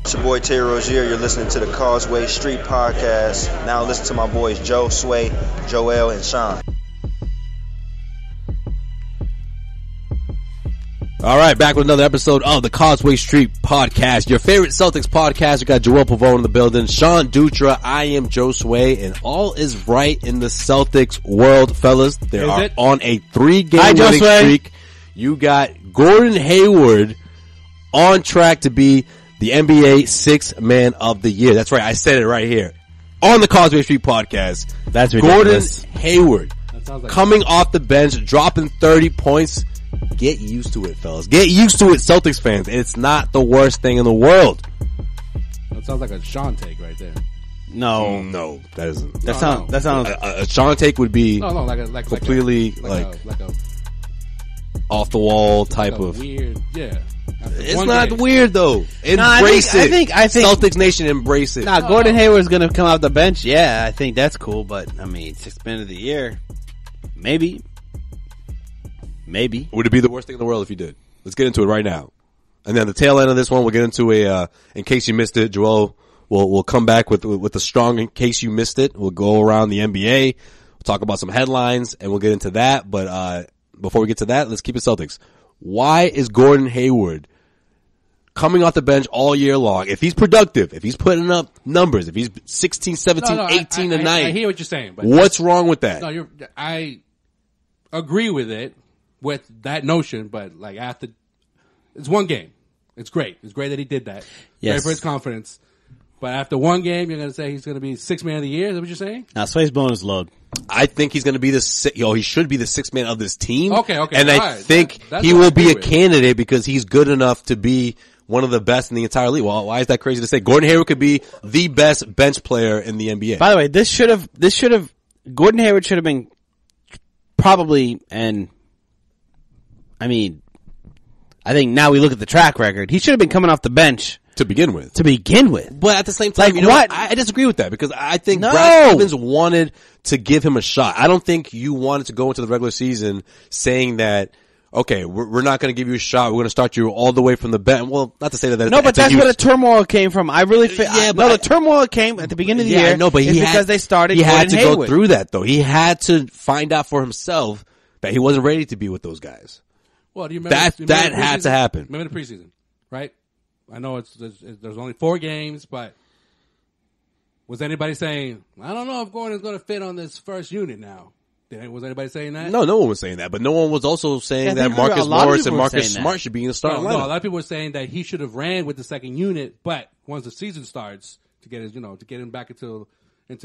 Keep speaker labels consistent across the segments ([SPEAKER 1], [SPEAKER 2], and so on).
[SPEAKER 1] It's your boy Terry Rozier. You're listening to the Causeway Street Podcast. Now listen to my boys Joe, Sway, Joel, and Sean.
[SPEAKER 2] All right, back with another episode of the Causeway Street Podcast, your favorite Celtics podcast. We got Joel Pavone in the building, Sean Dutra, I am Joe Sway, and all is right in the Celtics world, fellas. They are on a 3-game winning streak. You got Gordon Hayward on track to be the NBA Sixth Man of the Year. That's right, I said it right here on the Causeway Street Podcast.
[SPEAKER 3] That's ridiculous.
[SPEAKER 2] Gordon Hayward coming off the bench, dropping 30 points. Get used to it, fellas. Get used to it, Celtics fans. It's not the worst thing in the world.
[SPEAKER 4] That sounds like a Sean take right there.
[SPEAKER 2] No, that isn't.
[SPEAKER 3] That sounds.
[SPEAKER 2] A Sean take would be
[SPEAKER 4] completely
[SPEAKER 2] like a off the wall type of
[SPEAKER 4] weird. Yeah,
[SPEAKER 2] it's not weird though. Embrace it. I think Celtics Nation, embrace it.
[SPEAKER 3] Gordon Hayward's gonna come off the bench. Yeah, I think that's cool. But I mean, Sixth Man of the Year, maybe.
[SPEAKER 2] Would it be the worst thing in the world if you did? Let's get into it right now. And then the tail end of this one, we'll get into in case you missed it, Joel will come back with the strong in case you missed it. We'll go around the NBA. We'll talk about some headlines and we'll get into that. But, before we get to that, let's keep it Celtics. Why is Gordon Hayward coming off the bench all year long? If he's productive, if he's putting up numbers, if he's 16, 17, 18 a night.
[SPEAKER 4] I hear what you're saying. But
[SPEAKER 2] what's wrong with that?
[SPEAKER 4] No, I agree with it. With that notion, but like after, it's one game. It's great. It's great that he did that.
[SPEAKER 3] Yes.
[SPEAKER 4] Great for his confidence. But after one game, you're going to say he's going to be Sixth Man of the Year? Is that what you're saying?
[SPEAKER 3] Now, Sway's blowing his load.
[SPEAKER 2] I think he's going to be he should be the sixth man of this team.
[SPEAKER 4] Okay.
[SPEAKER 2] And I think he will be a candidate because he's good enough to be one of the best in the entire league. Well, why is that crazy to say? Gordon Hayward could be the best bench player in the NBA.
[SPEAKER 3] By the way, Gordon Hayward should have been probably, and I mean, I think now we look at the track record. He should have been coming off the bench
[SPEAKER 2] to begin with.
[SPEAKER 3] But
[SPEAKER 2] at the same time,
[SPEAKER 3] you know what?
[SPEAKER 2] I disagree with that because I think Brad Stevens wanted to give him a shot. I don't think you wanted to go into the regular season saying that, okay, we're not going to give you a shot. We're going to start you all the way from the bench. Well, not to say that.
[SPEAKER 3] No, but that's where the turmoil came from. I really feel. The turmoil came at the beginning of the year.
[SPEAKER 2] No, but
[SPEAKER 3] because they started.
[SPEAKER 2] He had to
[SPEAKER 3] Hayward.
[SPEAKER 2] go through that though. He had to find out for himself that he wasn't ready to be with those guys.
[SPEAKER 4] Well, do you remember
[SPEAKER 2] that had to happen?
[SPEAKER 4] Remember the preseason, right? I know there's only 4 games, but was anybody saying, I don't know if Gordon's going to fit on this first unit now? Was anybody saying that?
[SPEAKER 2] No one was saying that, but no one was also saying that Marcus Morris and Marcus Smart should be in the starting lineup.
[SPEAKER 4] No, a lot of people were saying that he should have ran with the second unit, but once the season starts, to get him back into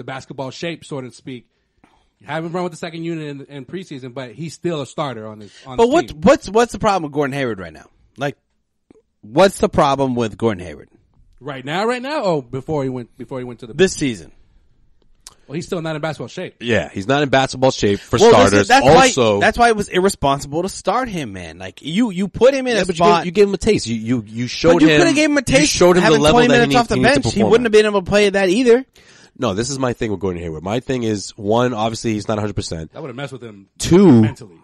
[SPEAKER 4] basketball shape, so to speak. Haven't run with the second unit in preseason, but he's still a starter on this.
[SPEAKER 3] But what's the problem with Gordon Hayward right now? Like, what's the problem with Gordon Hayward
[SPEAKER 4] right now? Oh, before he went to
[SPEAKER 3] this season.
[SPEAKER 4] Well, he's still not in basketball shape.
[SPEAKER 2] Yeah, he's not in basketball shape for starters.
[SPEAKER 3] That's why it was irresponsible to start him, man. Like you put him in a spot.
[SPEAKER 2] You gave him a taste. You showed him.
[SPEAKER 3] But you could have gave him a taste.
[SPEAKER 2] You showed him the level that he needs to perform.
[SPEAKER 3] He wouldn't have been able to play that either.
[SPEAKER 2] No, this is my thing with Gordon Hayward. My thing is, one, obviously he's not 100%.
[SPEAKER 4] That would have messed with him
[SPEAKER 2] mentally.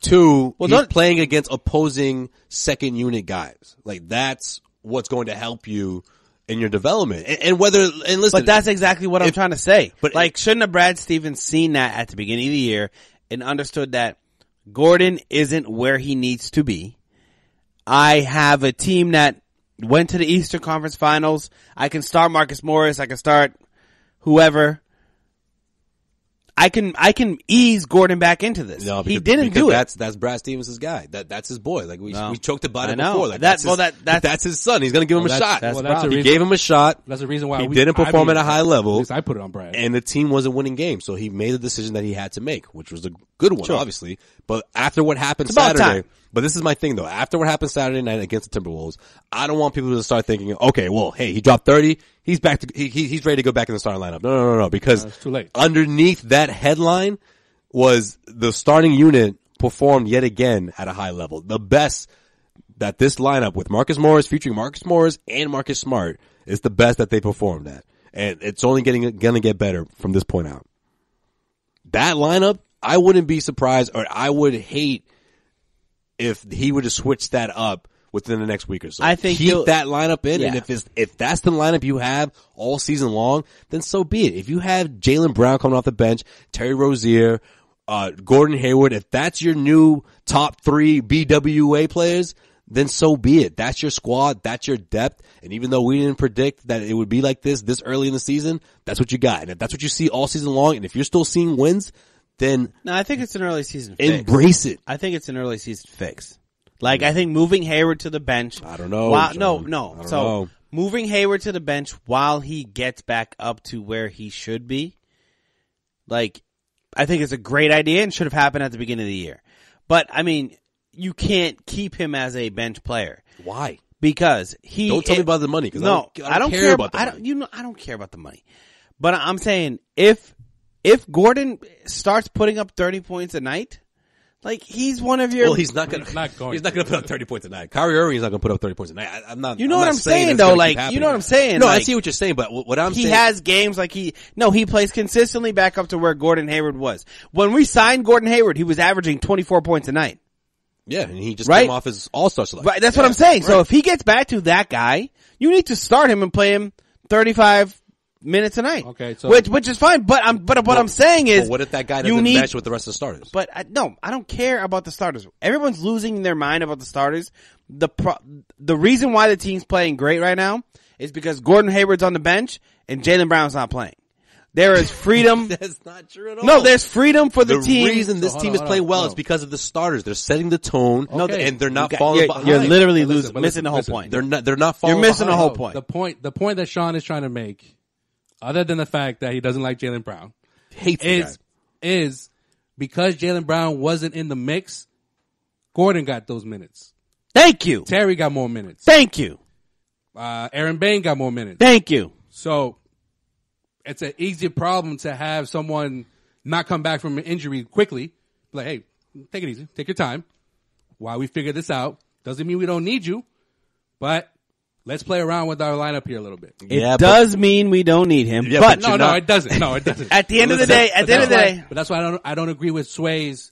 [SPEAKER 2] Two,
[SPEAKER 3] he's
[SPEAKER 2] playing against opposing second unit guys. Like that's what's going to help you in your development. And listen.
[SPEAKER 3] But that's exactly what I'm trying to say. But shouldn't have Brad Stevens seen that at the beginning of the year and understood that Gordon isn't where he needs to be? I have a team that went to the Eastern Conference Finals. I can start Marcus Morris. I can start whoever. I can ease Gordon back into this.
[SPEAKER 2] No,
[SPEAKER 3] he didn't do it.
[SPEAKER 2] That's Brad Stevens' guy. That's his boy. Like we choked about it
[SPEAKER 3] know.
[SPEAKER 2] before. Like
[SPEAKER 3] that's
[SPEAKER 2] his son. He's gonna give him a shot.
[SPEAKER 4] He
[SPEAKER 2] gave him a shot.
[SPEAKER 4] That's the reason why
[SPEAKER 2] he didn't perform at a high level.
[SPEAKER 4] At least I put it on Brad.
[SPEAKER 2] And the team wasn't winning games, so he made a decision that he had to make, which was a good one, obviously. But after what happened Saturday, but this is my thing though. After what happened Saturday night against the Timberwolves, I don't want people to start thinking, okay, well, hey, he dropped 30. He's back to he's ready to go back in the starting lineup. No, because
[SPEAKER 4] it's too late.
[SPEAKER 2] Underneath that headline was the starting unit performed yet again at a high level. The best that this lineup with Marcus Morris, featuring Marcus Morris and Marcus Smart, is the best that they performed at. And it's only gonna get better from this point out. That lineup, I wouldn't be surprised, or I would hate if he would have switched that up within the next week or so.
[SPEAKER 3] I think
[SPEAKER 2] keep that lineup in,
[SPEAKER 3] yeah.
[SPEAKER 2] and if that's the lineup you have all season long, then so be it. If you have Jaylen Brown coming off the bench, Terry Rozier, Gordon Hayward, if that's your new top 3 BWA players, then so be it. That's your squad. That's your depth. And even though we didn't predict that it would be like this early in the season, that's what you got. And if that's what you see all season long, and if you're still seeing wins, then
[SPEAKER 3] no, I think it's an early season fix.
[SPEAKER 2] Embrace it.
[SPEAKER 3] I think it's an early season fix. Like, I think moving Hayward to the bench.
[SPEAKER 2] I don't know.
[SPEAKER 3] No. So, moving Hayward to the bench while he gets back up to where he should be, like, I think it's a great idea and should have happened at the beginning of the year. But, I mean, you can't keep him as a bench player.
[SPEAKER 2] Why?
[SPEAKER 3] Because
[SPEAKER 2] don't tell me about the money. Cause I don't care about the money.
[SPEAKER 3] I don't care about the money. But I'm saying, if Gordon starts putting up 30 points a night, like, he's one of your...
[SPEAKER 2] Well, he's not going to put up 30 points a night. Kyrie Irving is not going to put up 30 points a night. I'm not...
[SPEAKER 3] You know
[SPEAKER 2] what
[SPEAKER 3] I'm saying, though? Like, you know what I'm saying?
[SPEAKER 2] No,
[SPEAKER 3] like,
[SPEAKER 2] I see what you're saying, but what I'm saying...
[SPEAKER 3] He has games like he plays consistently back up to where Gordon Hayward was. When we signed Gordon Hayward, he was averaging 24 points a night.
[SPEAKER 2] Yeah, and he just came off his all-star selection.
[SPEAKER 3] Right, that's what I'm saying. Right. So if he gets back to that guy, you need to start him and play him 35 minutes a night.
[SPEAKER 4] Okay, so
[SPEAKER 3] which is fine. But what I'm saying is,
[SPEAKER 2] what if that guy doesn't mesh with the rest of the starters?
[SPEAKER 3] But I don't care about the starters. Everyone's losing their mind about the starters. The reason why the team's playing great right now is because Gordon Hayward's on the bench and Jaylen Brown's not playing. There is freedom.
[SPEAKER 2] That's not true at all.
[SPEAKER 3] No, there's freedom for the team.
[SPEAKER 2] The reason this team is playing well is because of the starters. They're setting the tone, and they're not falling behind.
[SPEAKER 3] You're literally missing the whole point.
[SPEAKER 2] They're not falling.
[SPEAKER 3] You're missing
[SPEAKER 2] behind.
[SPEAKER 3] the whole point.
[SPEAKER 4] The point that Sean is trying to make, other than the fact that he doesn't like Jaylen Brown, is because Jaylen Brown wasn't in the mix, Gordon got those minutes.
[SPEAKER 3] Thank you.
[SPEAKER 4] Terry got more minutes.
[SPEAKER 3] Thank you.
[SPEAKER 4] Aaron Bain got more minutes.
[SPEAKER 3] Thank you.
[SPEAKER 4] So it's an easy problem to have someone not come back from an injury quickly. Like, hey, take it easy. Take your time. While we figure this out. Doesn't mean we don't need you, but let's play around with our lineup here a little bit.
[SPEAKER 3] It does mean we don't need him.
[SPEAKER 2] Yeah,
[SPEAKER 3] but
[SPEAKER 4] no, it doesn't. No, it doesn't.
[SPEAKER 3] At the end of the day,
[SPEAKER 4] but that's why I don't agree with Sway's,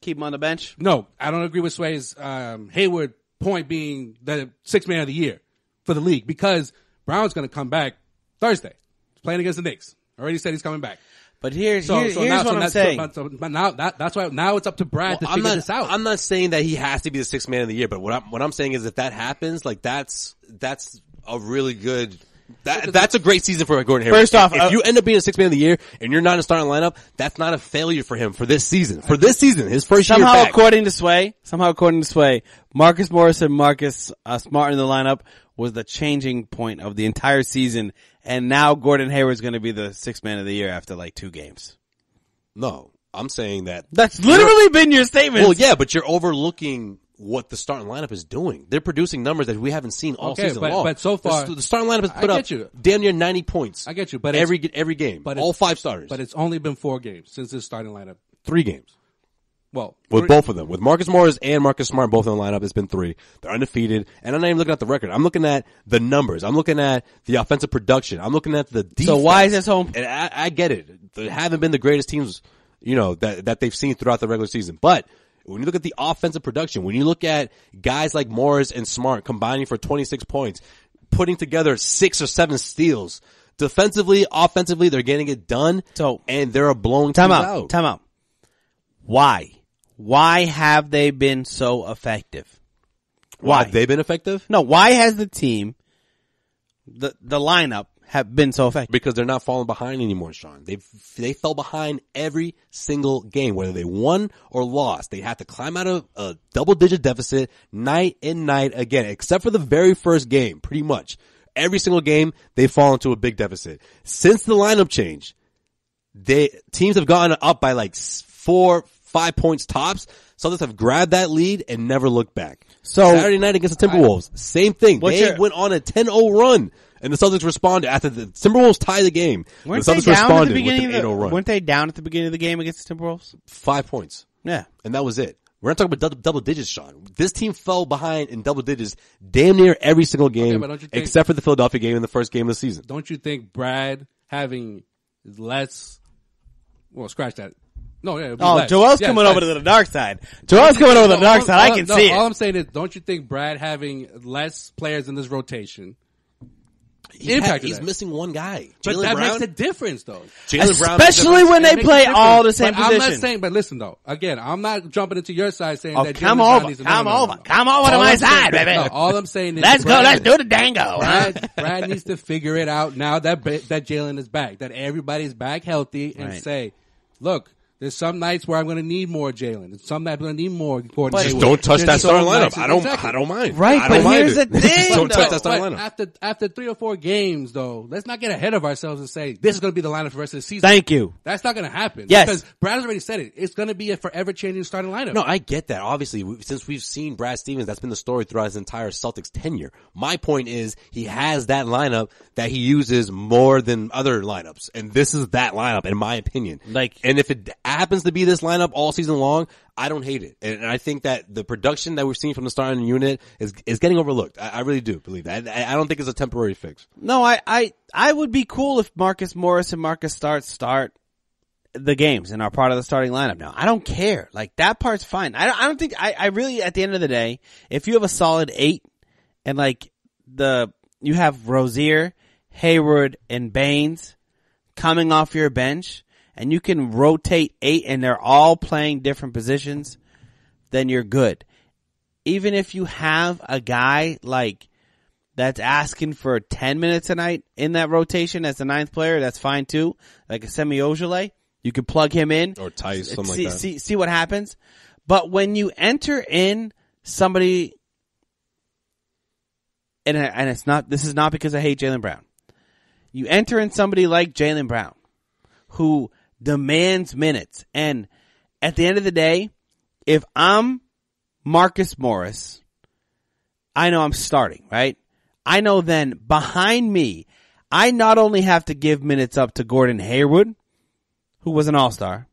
[SPEAKER 3] keep him on the bench.
[SPEAKER 4] No, I don't agree with Sway's, Hayward point being the sixth man of the year for the league because Brown's going to come back Thursday. He's playing against the Knicks. Already said he's coming back.
[SPEAKER 3] But here's what I'm saying.
[SPEAKER 4] But now that's why now it's up to Brad to figure this out.
[SPEAKER 2] I'm not saying that he has to be the sixth man of the year, but what I'm saying is if that happens, like that's a really good. That's a great season for Gordon Hayward.
[SPEAKER 3] First off,
[SPEAKER 2] if you end up being a sixth man of the year and you're not in a starting lineup, that's not a failure for him for this season. For this season, his first year back.
[SPEAKER 3] According to Sway, Marcus Morris and Marcus Smart in the lineup was the changing point of the entire season, and now Gordon Hayward's going to be the sixth man of the year after like 2 games.
[SPEAKER 2] No, I'm saying
[SPEAKER 3] that's literally been your statement.
[SPEAKER 2] Well, yeah, but you're overlooking what the starting lineup is doing. They're producing numbers that we haven't seen all season long.
[SPEAKER 4] But so far,
[SPEAKER 2] the starting lineup has put up damn near 90 points.
[SPEAKER 4] I get you, but
[SPEAKER 2] every game, but all 5 starters.
[SPEAKER 4] But it's only been 4 games since this starting lineup.
[SPEAKER 2] 3 games.
[SPEAKER 4] Well,
[SPEAKER 2] with both of them, with Marcus Morris and Marcus Smart both in the lineup, it's been 3. They're undefeated, and I'm not even looking at the record. I'm looking at the numbers. I'm looking at the offensive production. I'm looking at the defense.
[SPEAKER 3] So why is this home?
[SPEAKER 2] And I get it. They haven't been the greatest teams, that they've seen throughout the regular season. But when you look at the offensive production, when you look at guys like Morris and Smart combining for 26 points, putting together 6 or 7 steals, defensively, offensively, they're getting it done. And they're blowing teams out.
[SPEAKER 3] Time out. Why have they been so effective?
[SPEAKER 2] Why have they been effective?
[SPEAKER 3] No, why has the team, the lineup, have been so effective?
[SPEAKER 2] Because they're not falling behind anymore, Sean. They fell behind every single game, whether they won or lost. They had to climb out of a double-digit deficit night in, night again, except for the very first game, pretty much. Every single game, they fall into a big deficit. Since the lineup change, teams have gotten up by like 4-5 points tops. Celtics have grabbed that lead and never looked back. So Saturday night against the Timberwolves, same thing. They went on a 10-0 run, and the Celtics responded after the Timberwolves tie the game. The Celtics responded with an 8-0 run.
[SPEAKER 3] Weren't they down at the beginning of the game against the Timberwolves?
[SPEAKER 2] 5 points.
[SPEAKER 3] Yeah,
[SPEAKER 2] and that was it. We're not talking about double digits, Sean. This team fell behind in double digits damn near every single game, except for the Philadelphia game in the first game of the season.
[SPEAKER 4] Don't you think Brad having less? Well, scratch that. No, yeah.
[SPEAKER 3] Joel's coming over to the dark side. Joel's coming over to the dark side. I can see it.
[SPEAKER 4] All I'm saying is, don't you think Brad having less players in this rotation
[SPEAKER 2] he's missing one guy.
[SPEAKER 4] But that makes a difference, though.
[SPEAKER 3] Especially when they play all the same position.
[SPEAKER 4] I'm not saying, but listen, though. Again, I'm not jumping into your side saying that
[SPEAKER 3] come over to my side, baby.
[SPEAKER 4] No, all I'm saying is,
[SPEAKER 3] let's go. Let's do the dango.
[SPEAKER 4] Brad needs to figure it out now that Jalen is back, that everybody's back healthy, and say, look, there's some nights where I'm going to need more Jalen. There's some nights I'm going to need more Gordon Hayward.
[SPEAKER 2] Just don't touch that starting lineup. I don't mind.
[SPEAKER 3] Right, but here's the thing.
[SPEAKER 2] Don't touch that starting
[SPEAKER 4] lineup. After 3 or 4 games, though, let's not get ahead of ourselves and say this is going to be the lineup for the rest of the season.
[SPEAKER 3] Thank you.
[SPEAKER 4] That's not going to happen.
[SPEAKER 3] Yes.
[SPEAKER 4] Because Brad has already said it. It's going to be a forever changing starting lineup.
[SPEAKER 2] No, I get that. Obviously, since we've seen Brad Stevens, that's been the story throughout his entire Celtics tenure. My point is he has that lineup that he uses more than other lineups. And this is that lineup, in my opinion. And if it happens to be this lineup all season long, I don't hate it. And I think that the production that we've seen from the starting unit is getting overlooked. I really do believe that. I don't think it's a temporary fix.
[SPEAKER 3] No, I would be cool if Marcus Morris and Marcus start the games and are part of the starting lineup now. I don't care. Like, that part's fine. I don't think, I really, at the end of the day, if you have a solid 8 and you have Rozier, Hayward, and Baines coming off your bench, and you can rotate 8 and they're all playing different positions, then you're good. Even if you have a guy that's asking for 10 minutes a night in that rotation as the 9th player, that's fine too. Like a Semi Ojeleye, you can plug him in.
[SPEAKER 2] Or Tice, something like that.
[SPEAKER 3] See what happens. But when you enter in somebody, and this is not because I hate Jaylen Brown. You enter in somebody like Jaylen Brown, who demands minutes. And at the end of the day, if I'm Marcus Morris, I know I'm starting, right? I know then behind me, I not only have to give minutes up to Gordon Hayward, who was an all-star,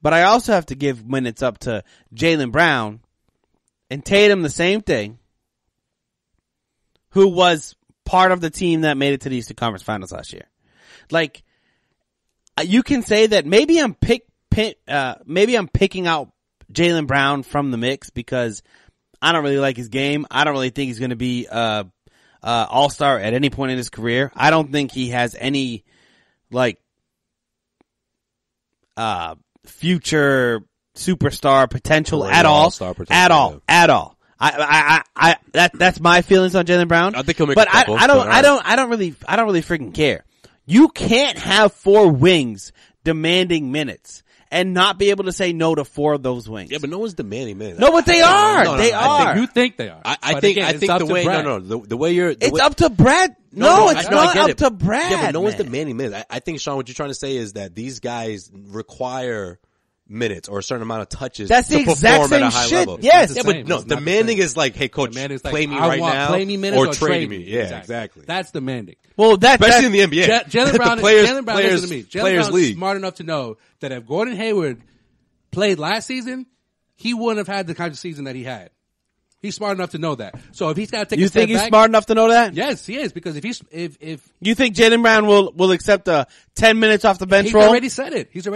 [SPEAKER 3] but I also have to give minutes up to Jaylen Brown and Tatum, the same thing, who was part of the team that made it to the Eastern Conference Finals last year. You can say that maybe I'm picking out Jaylen Brown from the mix because I don't really like his game. I don't really think he's going to be all-star at any point in his career. I don't think he has any future superstar potential at all. At all. That's my feelings on Jaylen Brown.
[SPEAKER 2] I think he'll make
[SPEAKER 3] but
[SPEAKER 2] a couple,
[SPEAKER 3] I don't really freaking care. You can't have 4 wings demanding minutes and not be able to say no to 4 of those wings.
[SPEAKER 2] Yeah, but no one's demanding minutes.
[SPEAKER 3] No, but they are. They are.
[SPEAKER 4] You think they are.
[SPEAKER 2] I think the way the way you're
[SPEAKER 3] it's up to Brad. No, it's not up to Brad.
[SPEAKER 2] Yeah, but no one's demanding minutes. I think, Sean, what you're trying to say is that these guys require minutes or a certain amount of touches
[SPEAKER 3] That's the
[SPEAKER 2] to
[SPEAKER 3] exact
[SPEAKER 2] perform
[SPEAKER 3] same
[SPEAKER 2] at a high
[SPEAKER 3] shit.
[SPEAKER 2] level.
[SPEAKER 3] Yes.
[SPEAKER 2] Yeah, but no, demanding is like, hey, coach, play me right now
[SPEAKER 4] play me minutes
[SPEAKER 2] or trade me. Yeah, exactly.
[SPEAKER 4] That's demanding.
[SPEAKER 3] Well,
[SPEAKER 2] especially in the NBA.
[SPEAKER 4] Jaylen Brown, listen to me. Jaylen Brown's
[SPEAKER 2] league.
[SPEAKER 4] smart enough to know that if Gordon Hayward played last season, he wouldn't have had the kind of season that he had. He's smart enough to know that. So if he's got to take
[SPEAKER 3] you
[SPEAKER 4] a step
[SPEAKER 3] think he's
[SPEAKER 4] back,
[SPEAKER 3] smart enough to know that?
[SPEAKER 4] Yes, he is. Because if
[SPEAKER 3] you think Jaylen Brown will accept 10 minutes off the bench roll?
[SPEAKER 4] He's already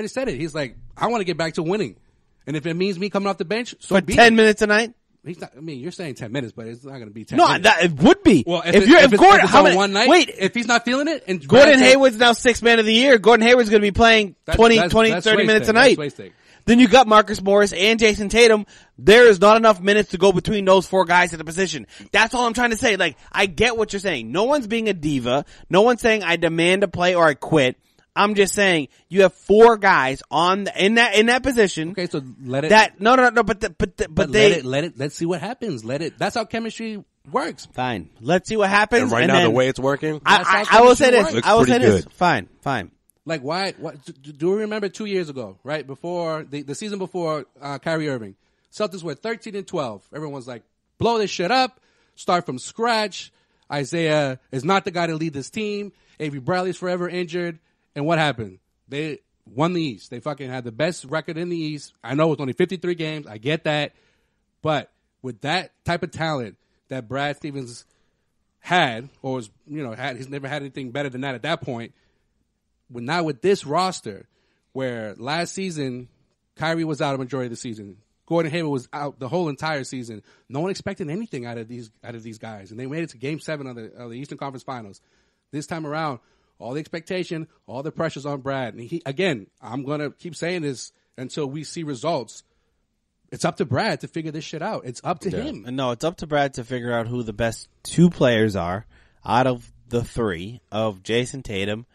[SPEAKER 4] said it. He's like, I want to get back to winning. And if it means me coming off the bench, so
[SPEAKER 3] for 10 minutes a night?
[SPEAKER 4] He's not, I mean, you're saying 10 minutes, but it's not going to be 10
[SPEAKER 3] no,
[SPEAKER 4] minutes.
[SPEAKER 3] No, it would be.
[SPEAKER 4] Well, if Gordon, how many, one night,
[SPEAKER 3] wait,
[SPEAKER 4] if he's not feeling it, and
[SPEAKER 3] Gordon Hayward's now 6th man of the year. Gordon Hayward's going to be playing 20, 30 minutes a night. Then you got Marcus Morris and Jason Tatum. There is not enough minutes to go between those 4 guys at the position. That's all I'm trying to say. Like, I get what you're saying. No one's being a diva. No one's saying I demand to play or I quit. I'm just saying you have 4 guys in that position.
[SPEAKER 4] Okay, so let it. Let's see what happens. That's how chemistry works.
[SPEAKER 3] Fine. Let's see what happens.
[SPEAKER 2] And right now, the way it's working,
[SPEAKER 3] I will say this. I will say this. Fine.
[SPEAKER 4] Like, why? Do you remember 2 years ago, right before the season before Kyrie Irving, Celtics were 13-12. Everyone's like, blow this shit up, start from scratch. Isaiah is not the guy to lead this team. Avery Bradley's forever injured. And what happened? They won the East. They fucking had the best record in the East. I know it's only 53 games. I get that. But with that type of talent that Brad Stevens had, or was, he's never had anything better than that at that point. But now with this roster, where last season Kyrie was out a majority of the season. Gordon Hayward was out the whole entire season. No one expected anything out of these guys, and they made it to Game 7 of the Eastern Conference Finals. This time around, all the expectation, all the pressure's on Brad. And I'm gonna keep saying this until we see results. It's up to Brad to figure this shit out. It's up to him.
[SPEAKER 3] No, it's up to Brad to figure out who the best 2 players are out of the 3 of Jason Tatum,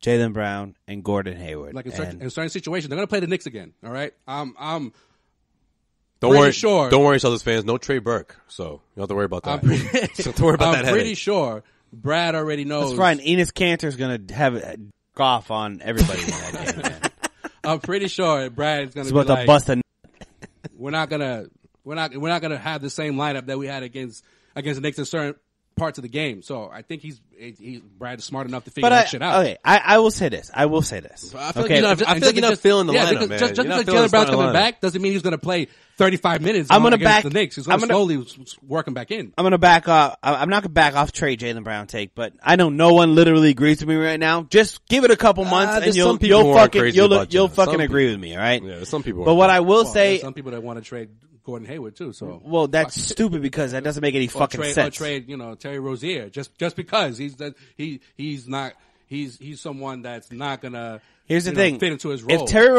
[SPEAKER 3] Jaylen Brown, and Gordon Hayward.
[SPEAKER 4] Like in certain situations, they're gonna play the Knicks again. All right, I'm.
[SPEAKER 2] Don't worry,
[SPEAKER 4] sure.
[SPEAKER 2] Don't worry, Celtics fans. No Trey Burke, so you don't have to worry about that. Don't worry about that.
[SPEAKER 4] I'm pretty sure Brad already knows.
[SPEAKER 3] That's fine. Enes Kanter's gonna have a off on everybody in that game. Man.
[SPEAKER 4] I'm pretty sure Brad's gonna
[SPEAKER 3] be like, bust a.
[SPEAKER 4] We're not gonna have the same lineup that we had against the Knicks in certain parts of the game. So I think Brad is smart enough to figure that shit out.
[SPEAKER 3] Okay, I will say this. I feel
[SPEAKER 2] like you're not feeling the lineup, man.
[SPEAKER 4] Just because Jaylen Brown's coming back doesn't mean he's going to play 35 minutes against the Knicks. He's going to slowly work him back in.
[SPEAKER 3] I'm going to back off. I'm not going to back off Trey Jaylen Brown take, but I know no one literally agrees with me right now. Just give it a couple months and you'll fucking agree with me, all right?
[SPEAKER 2] Yeah, some people.
[SPEAKER 3] But what I will say,
[SPEAKER 4] some people that want to trade Gordon Hayward too. So
[SPEAKER 3] that's stupid because that doesn't make any fucking sense.
[SPEAKER 4] Or trade, Terry Rozier just because he's someone that's not gonna.
[SPEAKER 3] Here's the thing:
[SPEAKER 4] fit into his role.
[SPEAKER 3] If Terry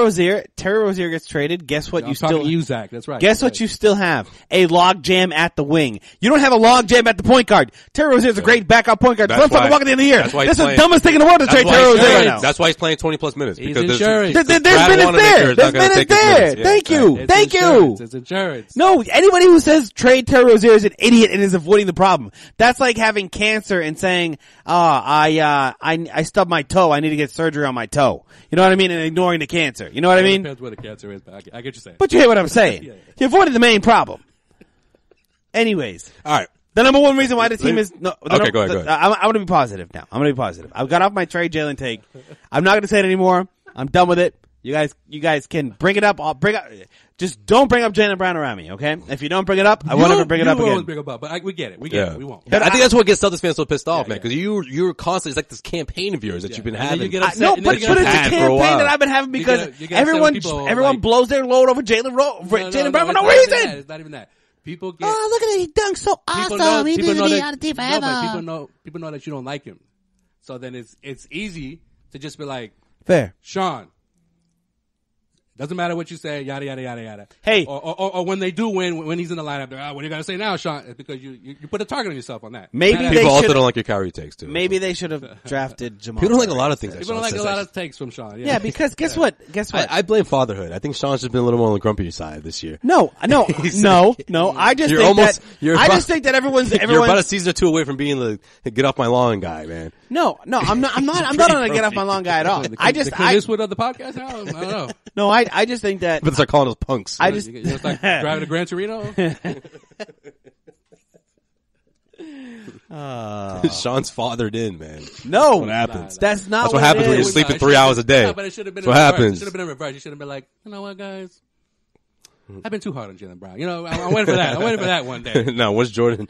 [SPEAKER 3] Rozier gets traded, guess what?
[SPEAKER 4] Zach. That's right.
[SPEAKER 3] Guess what? You still have a log jam at the wing. You don't have a log jam at the point guard. Terry Rozier's a great backup point guard. Let's fucking walk at the end of the year. This is the dumbest thing in the world to trade Terry Rozier right now.
[SPEAKER 2] That's why he's playing 20+ minutes.
[SPEAKER 4] He's
[SPEAKER 2] because
[SPEAKER 4] insurance.
[SPEAKER 3] There's minutes there. There's minutes there. Thank you. Thank you.
[SPEAKER 4] It's insurance.
[SPEAKER 3] No, anybody who says trade Terry Rozier is an idiot and is avoiding the problem. That's like having cancer and saying, I stubbed my toe. I need to get surgery on my toe. You know what I mean? And ignoring the cancer. You know what I mean?
[SPEAKER 4] Depends where the cancer is, but I get what you're saying.
[SPEAKER 3] But you hear what I'm saying.
[SPEAKER 4] Yeah.
[SPEAKER 3] You avoided the main problem. Anyways.
[SPEAKER 2] All right.
[SPEAKER 3] The number one reason why the team is...
[SPEAKER 2] go ahead.
[SPEAKER 3] I'm going to be positive now. I'm going to be positive. I've got off my Trey Jaylen take. I'm not going to say it anymore. I'm done with it. You guys can bring it up. Just don't bring up Jaylen Brown around me, okay? If you don't bring it up, I won't ever bring it up again.
[SPEAKER 4] Bring it up, but we get it. We get it. We won't.
[SPEAKER 2] But I think that's what gets Celtics fans so pissed off, man. Because you're constantly, it's like this campaign of yours that you've been having.
[SPEAKER 3] But it's a campaign that I've been having because everyone blows their load over Jaylen Brown for no reason.
[SPEAKER 4] It's not even that. People get.
[SPEAKER 3] Oh, look at it! He dunked so awesome. He's been on the team forever.
[SPEAKER 4] But people know that you don't like him, so then it's easy to just be like,
[SPEAKER 3] fair,
[SPEAKER 4] Sean. Doesn't matter what you say, yada yada yada yada.
[SPEAKER 3] Hey,
[SPEAKER 4] or when they do win, when he's in the lineup, what are you gonna say now, Sean? It's because you put a target on yourself on that.
[SPEAKER 3] Maybe
[SPEAKER 2] people also don't like your Kyrie takes too.
[SPEAKER 3] Maybe they should have drafted Jamal.
[SPEAKER 2] People don't like a lot of things.
[SPEAKER 4] People don't like a lot of takes from Sean.
[SPEAKER 3] Yeah, because guess what?
[SPEAKER 2] I blame fatherhood. I think Sean's just been a little more on the grumpy side this year.
[SPEAKER 3] No. I just think that everyone's
[SPEAKER 2] you're about a season or two away from being the get off my lawn guy, man.
[SPEAKER 3] No, I'm not on a get off my lawn guy at all.
[SPEAKER 4] The Eastwood of the podcast now? I don't know.
[SPEAKER 3] No, I just think that.
[SPEAKER 2] But start calling us punks.
[SPEAKER 4] You just like driving a Gran Torino?
[SPEAKER 2] Sean's fathered in, man.
[SPEAKER 3] No.
[SPEAKER 2] That's what happens.
[SPEAKER 3] That's not
[SPEAKER 2] That's what happens when you're sleeping 3 hours a day.
[SPEAKER 4] No, but it should have been
[SPEAKER 2] That's what happens.
[SPEAKER 4] It should have been in reverse. You should have been like, you know what, guys? I've been too hard on Jaylen Brown. I'm waiting for that. I'm waiting for that one day.
[SPEAKER 2] No, once Jordan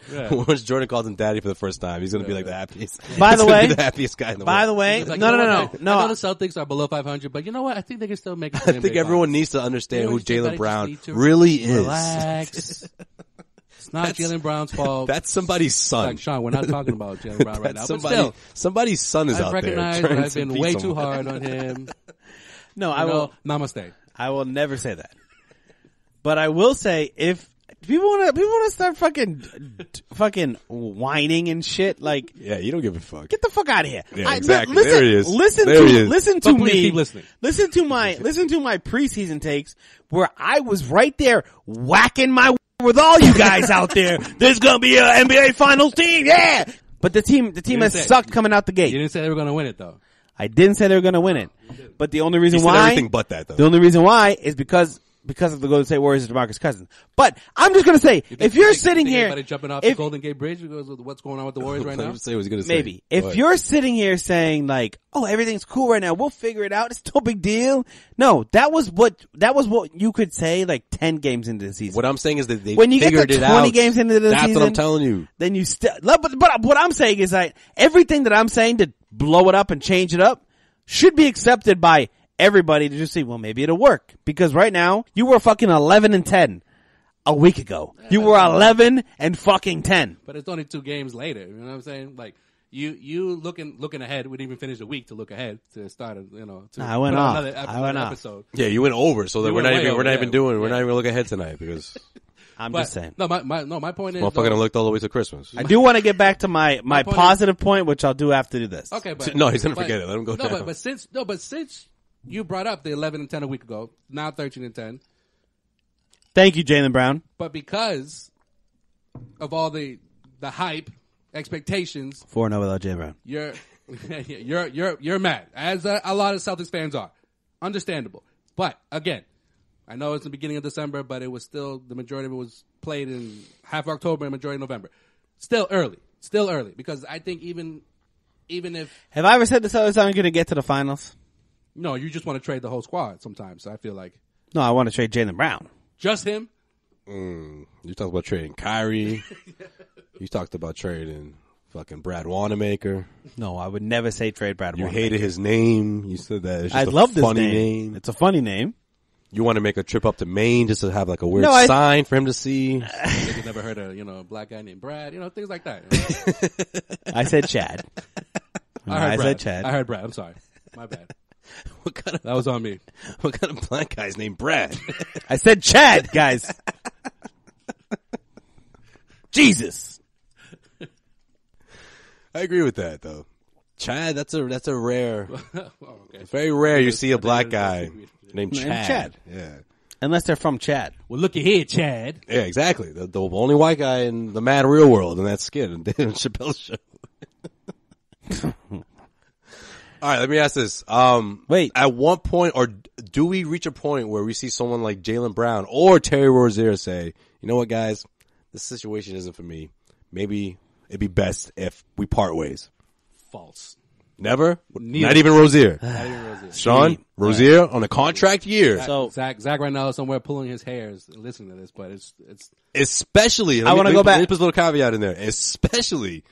[SPEAKER 2] calls him daddy for the first time, he's going to be like the happiest.
[SPEAKER 3] By the way,
[SPEAKER 2] the happiest guy in the world.
[SPEAKER 3] By the way,
[SPEAKER 4] like,
[SPEAKER 3] no.
[SPEAKER 4] I know the Celtics are below 500, but you know what? I think they can still make it.
[SPEAKER 2] I think everyone needs to understand who Jaylen Brown really is.
[SPEAKER 4] Relax. It's not Jaylen Brown's fault.
[SPEAKER 2] That's somebody's son.
[SPEAKER 4] Like, Sean, we're not talking about Jaylen Brown right now. But still,
[SPEAKER 2] somebody's son is out there.
[SPEAKER 4] I recognize that I've been way too hard on him.
[SPEAKER 3] No, I will.
[SPEAKER 4] Namaste.
[SPEAKER 3] I will never say that. But I will say, if people want to start fucking whining and shit, like,
[SPEAKER 2] yeah, you don't give a fuck.
[SPEAKER 3] Get the fuck out of here.
[SPEAKER 2] Yeah, exactly. There he is.
[SPEAKER 3] Listen to me. Listen to my preseason takes where I was right there whacking my with all you guys out there. There's gonna be an NBA Finals team, yeah. But the team has sucked coming out the gate.
[SPEAKER 4] You didn't say they were gonna win it though.
[SPEAKER 3] I didn't say they were gonna win it. But the only reason
[SPEAKER 2] why, everything but that though.
[SPEAKER 3] The only reason why is because of the Golden State Warriors and DeMarcus Cousins. But I'm just going to say, if you're sitting here...
[SPEAKER 4] Everybody jumping off the Golden Gate Bridge because of what's going on with the Warriors right now?
[SPEAKER 3] Maybe. If you're sitting here saying like, oh, everything's cool right now, we'll figure it out, it's no big deal. No, that was what you could say like 10 games into the season.
[SPEAKER 2] What I'm saying is that
[SPEAKER 3] when you get to 20 games into the season...
[SPEAKER 2] That's what I'm telling you.
[SPEAKER 3] Then you still... But what I'm saying is that everything that I'm saying to blow it up and change it up should be accepted by everybody to just see, well, maybe it'll work. Because right now, you were fucking 11-10 a week ago. You were 11 and fucking 10.
[SPEAKER 4] But it's only 2 games later. You know what I'm saying? Like, you looking ahead. We didn't even finish the week to look ahead to start.
[SPEAKER 3] I went off.
[SPEAKER 4] I went off. Episode.
[SPEAKER 2] Yeah, you went over, so that we're not even looking ahead tonight because
[SPEAKER 3] I'm just saying.
[SPEAKER 4] No, my point is,
[SPEAKER 2] motherfucker looked all the way to Christmas.
[SPEAKER 3] I do want to get back to my positive point, which I'll do after this.
[SPEAKER 4] Okay, but
[SPEAKER 2] no, he's gonna forget it. Let him go.
[SPEAKER 4] No, but since you brought up the 11-10 a week ago, now 13-10.
[SPEAKER 3] Thank you, Jaylen Brown.
[SPEAKER 4] But because of all the hype, expectations,
[SPEAKER 3] 4-0 without Jaylen Brown.
[SPEAKER 4] You're mad, as a lot of Celtics fans are. Understandable. But again, I know it's the beginning of December, but it was still, the majority of it was played in half October and majority of November. Still early, because I think even if,
[SPEAKER 3] have I ever said the Celtics aren't going to get to the finals?
[SPEAKER 4] No, you just want to trade the whole squad sometimes. So I feel like,
[SPEAKER 3] no, I want to trade Jaylen Brown.
[SPEAKER 4] Just him?
[SPEAKER 2] You talked about trading Kyrie. You talked about trading fucking Brad Wanamaker.
[SPEAKER 3] No, I would never say trade Brad Wanamaker.
[SPEAKER 2] You hated his name. You said that it's just
[SPEAKER 3] I love this
[SPEAKER 2] funny
[SPEAKER 3] name. It's a funny name.
[SPEAKER 2] You want to make a trip up to Maine just to have like a weird sign for him to see.
[SPEAKER 4] You never heard of, a black guy named Brad, things like that.
[SPEAKER 3] I said Chad. I said Chad.
[SPEAKER 4] I heard Brad. I'm sorry. My bad. That was on me.
[SPEAKER 2] What kind of black guy's named Brad?
[SPEAKER 3] I said Chad, guys. Jesus.
[SPEAKER 2] I agree with that though. Chad, that's a rare.
[SPEAKER 4] Okay.
[SPEAKER 2] It's very rare you see a black guy named Chad. Yeah.
[SPEAKER 3] Unless they're from Chad.
[SPEAKER 4] Well, looky here, Chad.
[SPEAKER 2] Yeah, exactly. The only white guy in the mad real world in that skit in Dave Chappelle's show. All right, let me ask this.
[SPEAKER 3] Wait.
[SPEAKER 2] At one point, or do we reach a point where we see someone like Jaylen Brown or Terry Rozier say, you know what, guys, this situation isn't for me. Maybe it'd be best if we part ways.
[SPEAKER 4] False.
[SPEAKER 2] Never?
[SPEAKER 4] Neither.
[SPEAKER 2] Not even Rozier.
[SPEAKER 4] Not even Rozier.
[SPEAKER 2] Sean, Rozier on a contract year.
[SPEAKER 3] So
[SPEAKER 4] Zach right now is somewhere pulling his hairs listening to this, but it's
[SPEAKER 2] especially,
[SPEAKER 3] I want to go back.
[SPEAKER 2] Let me put a little caveat in there. Especially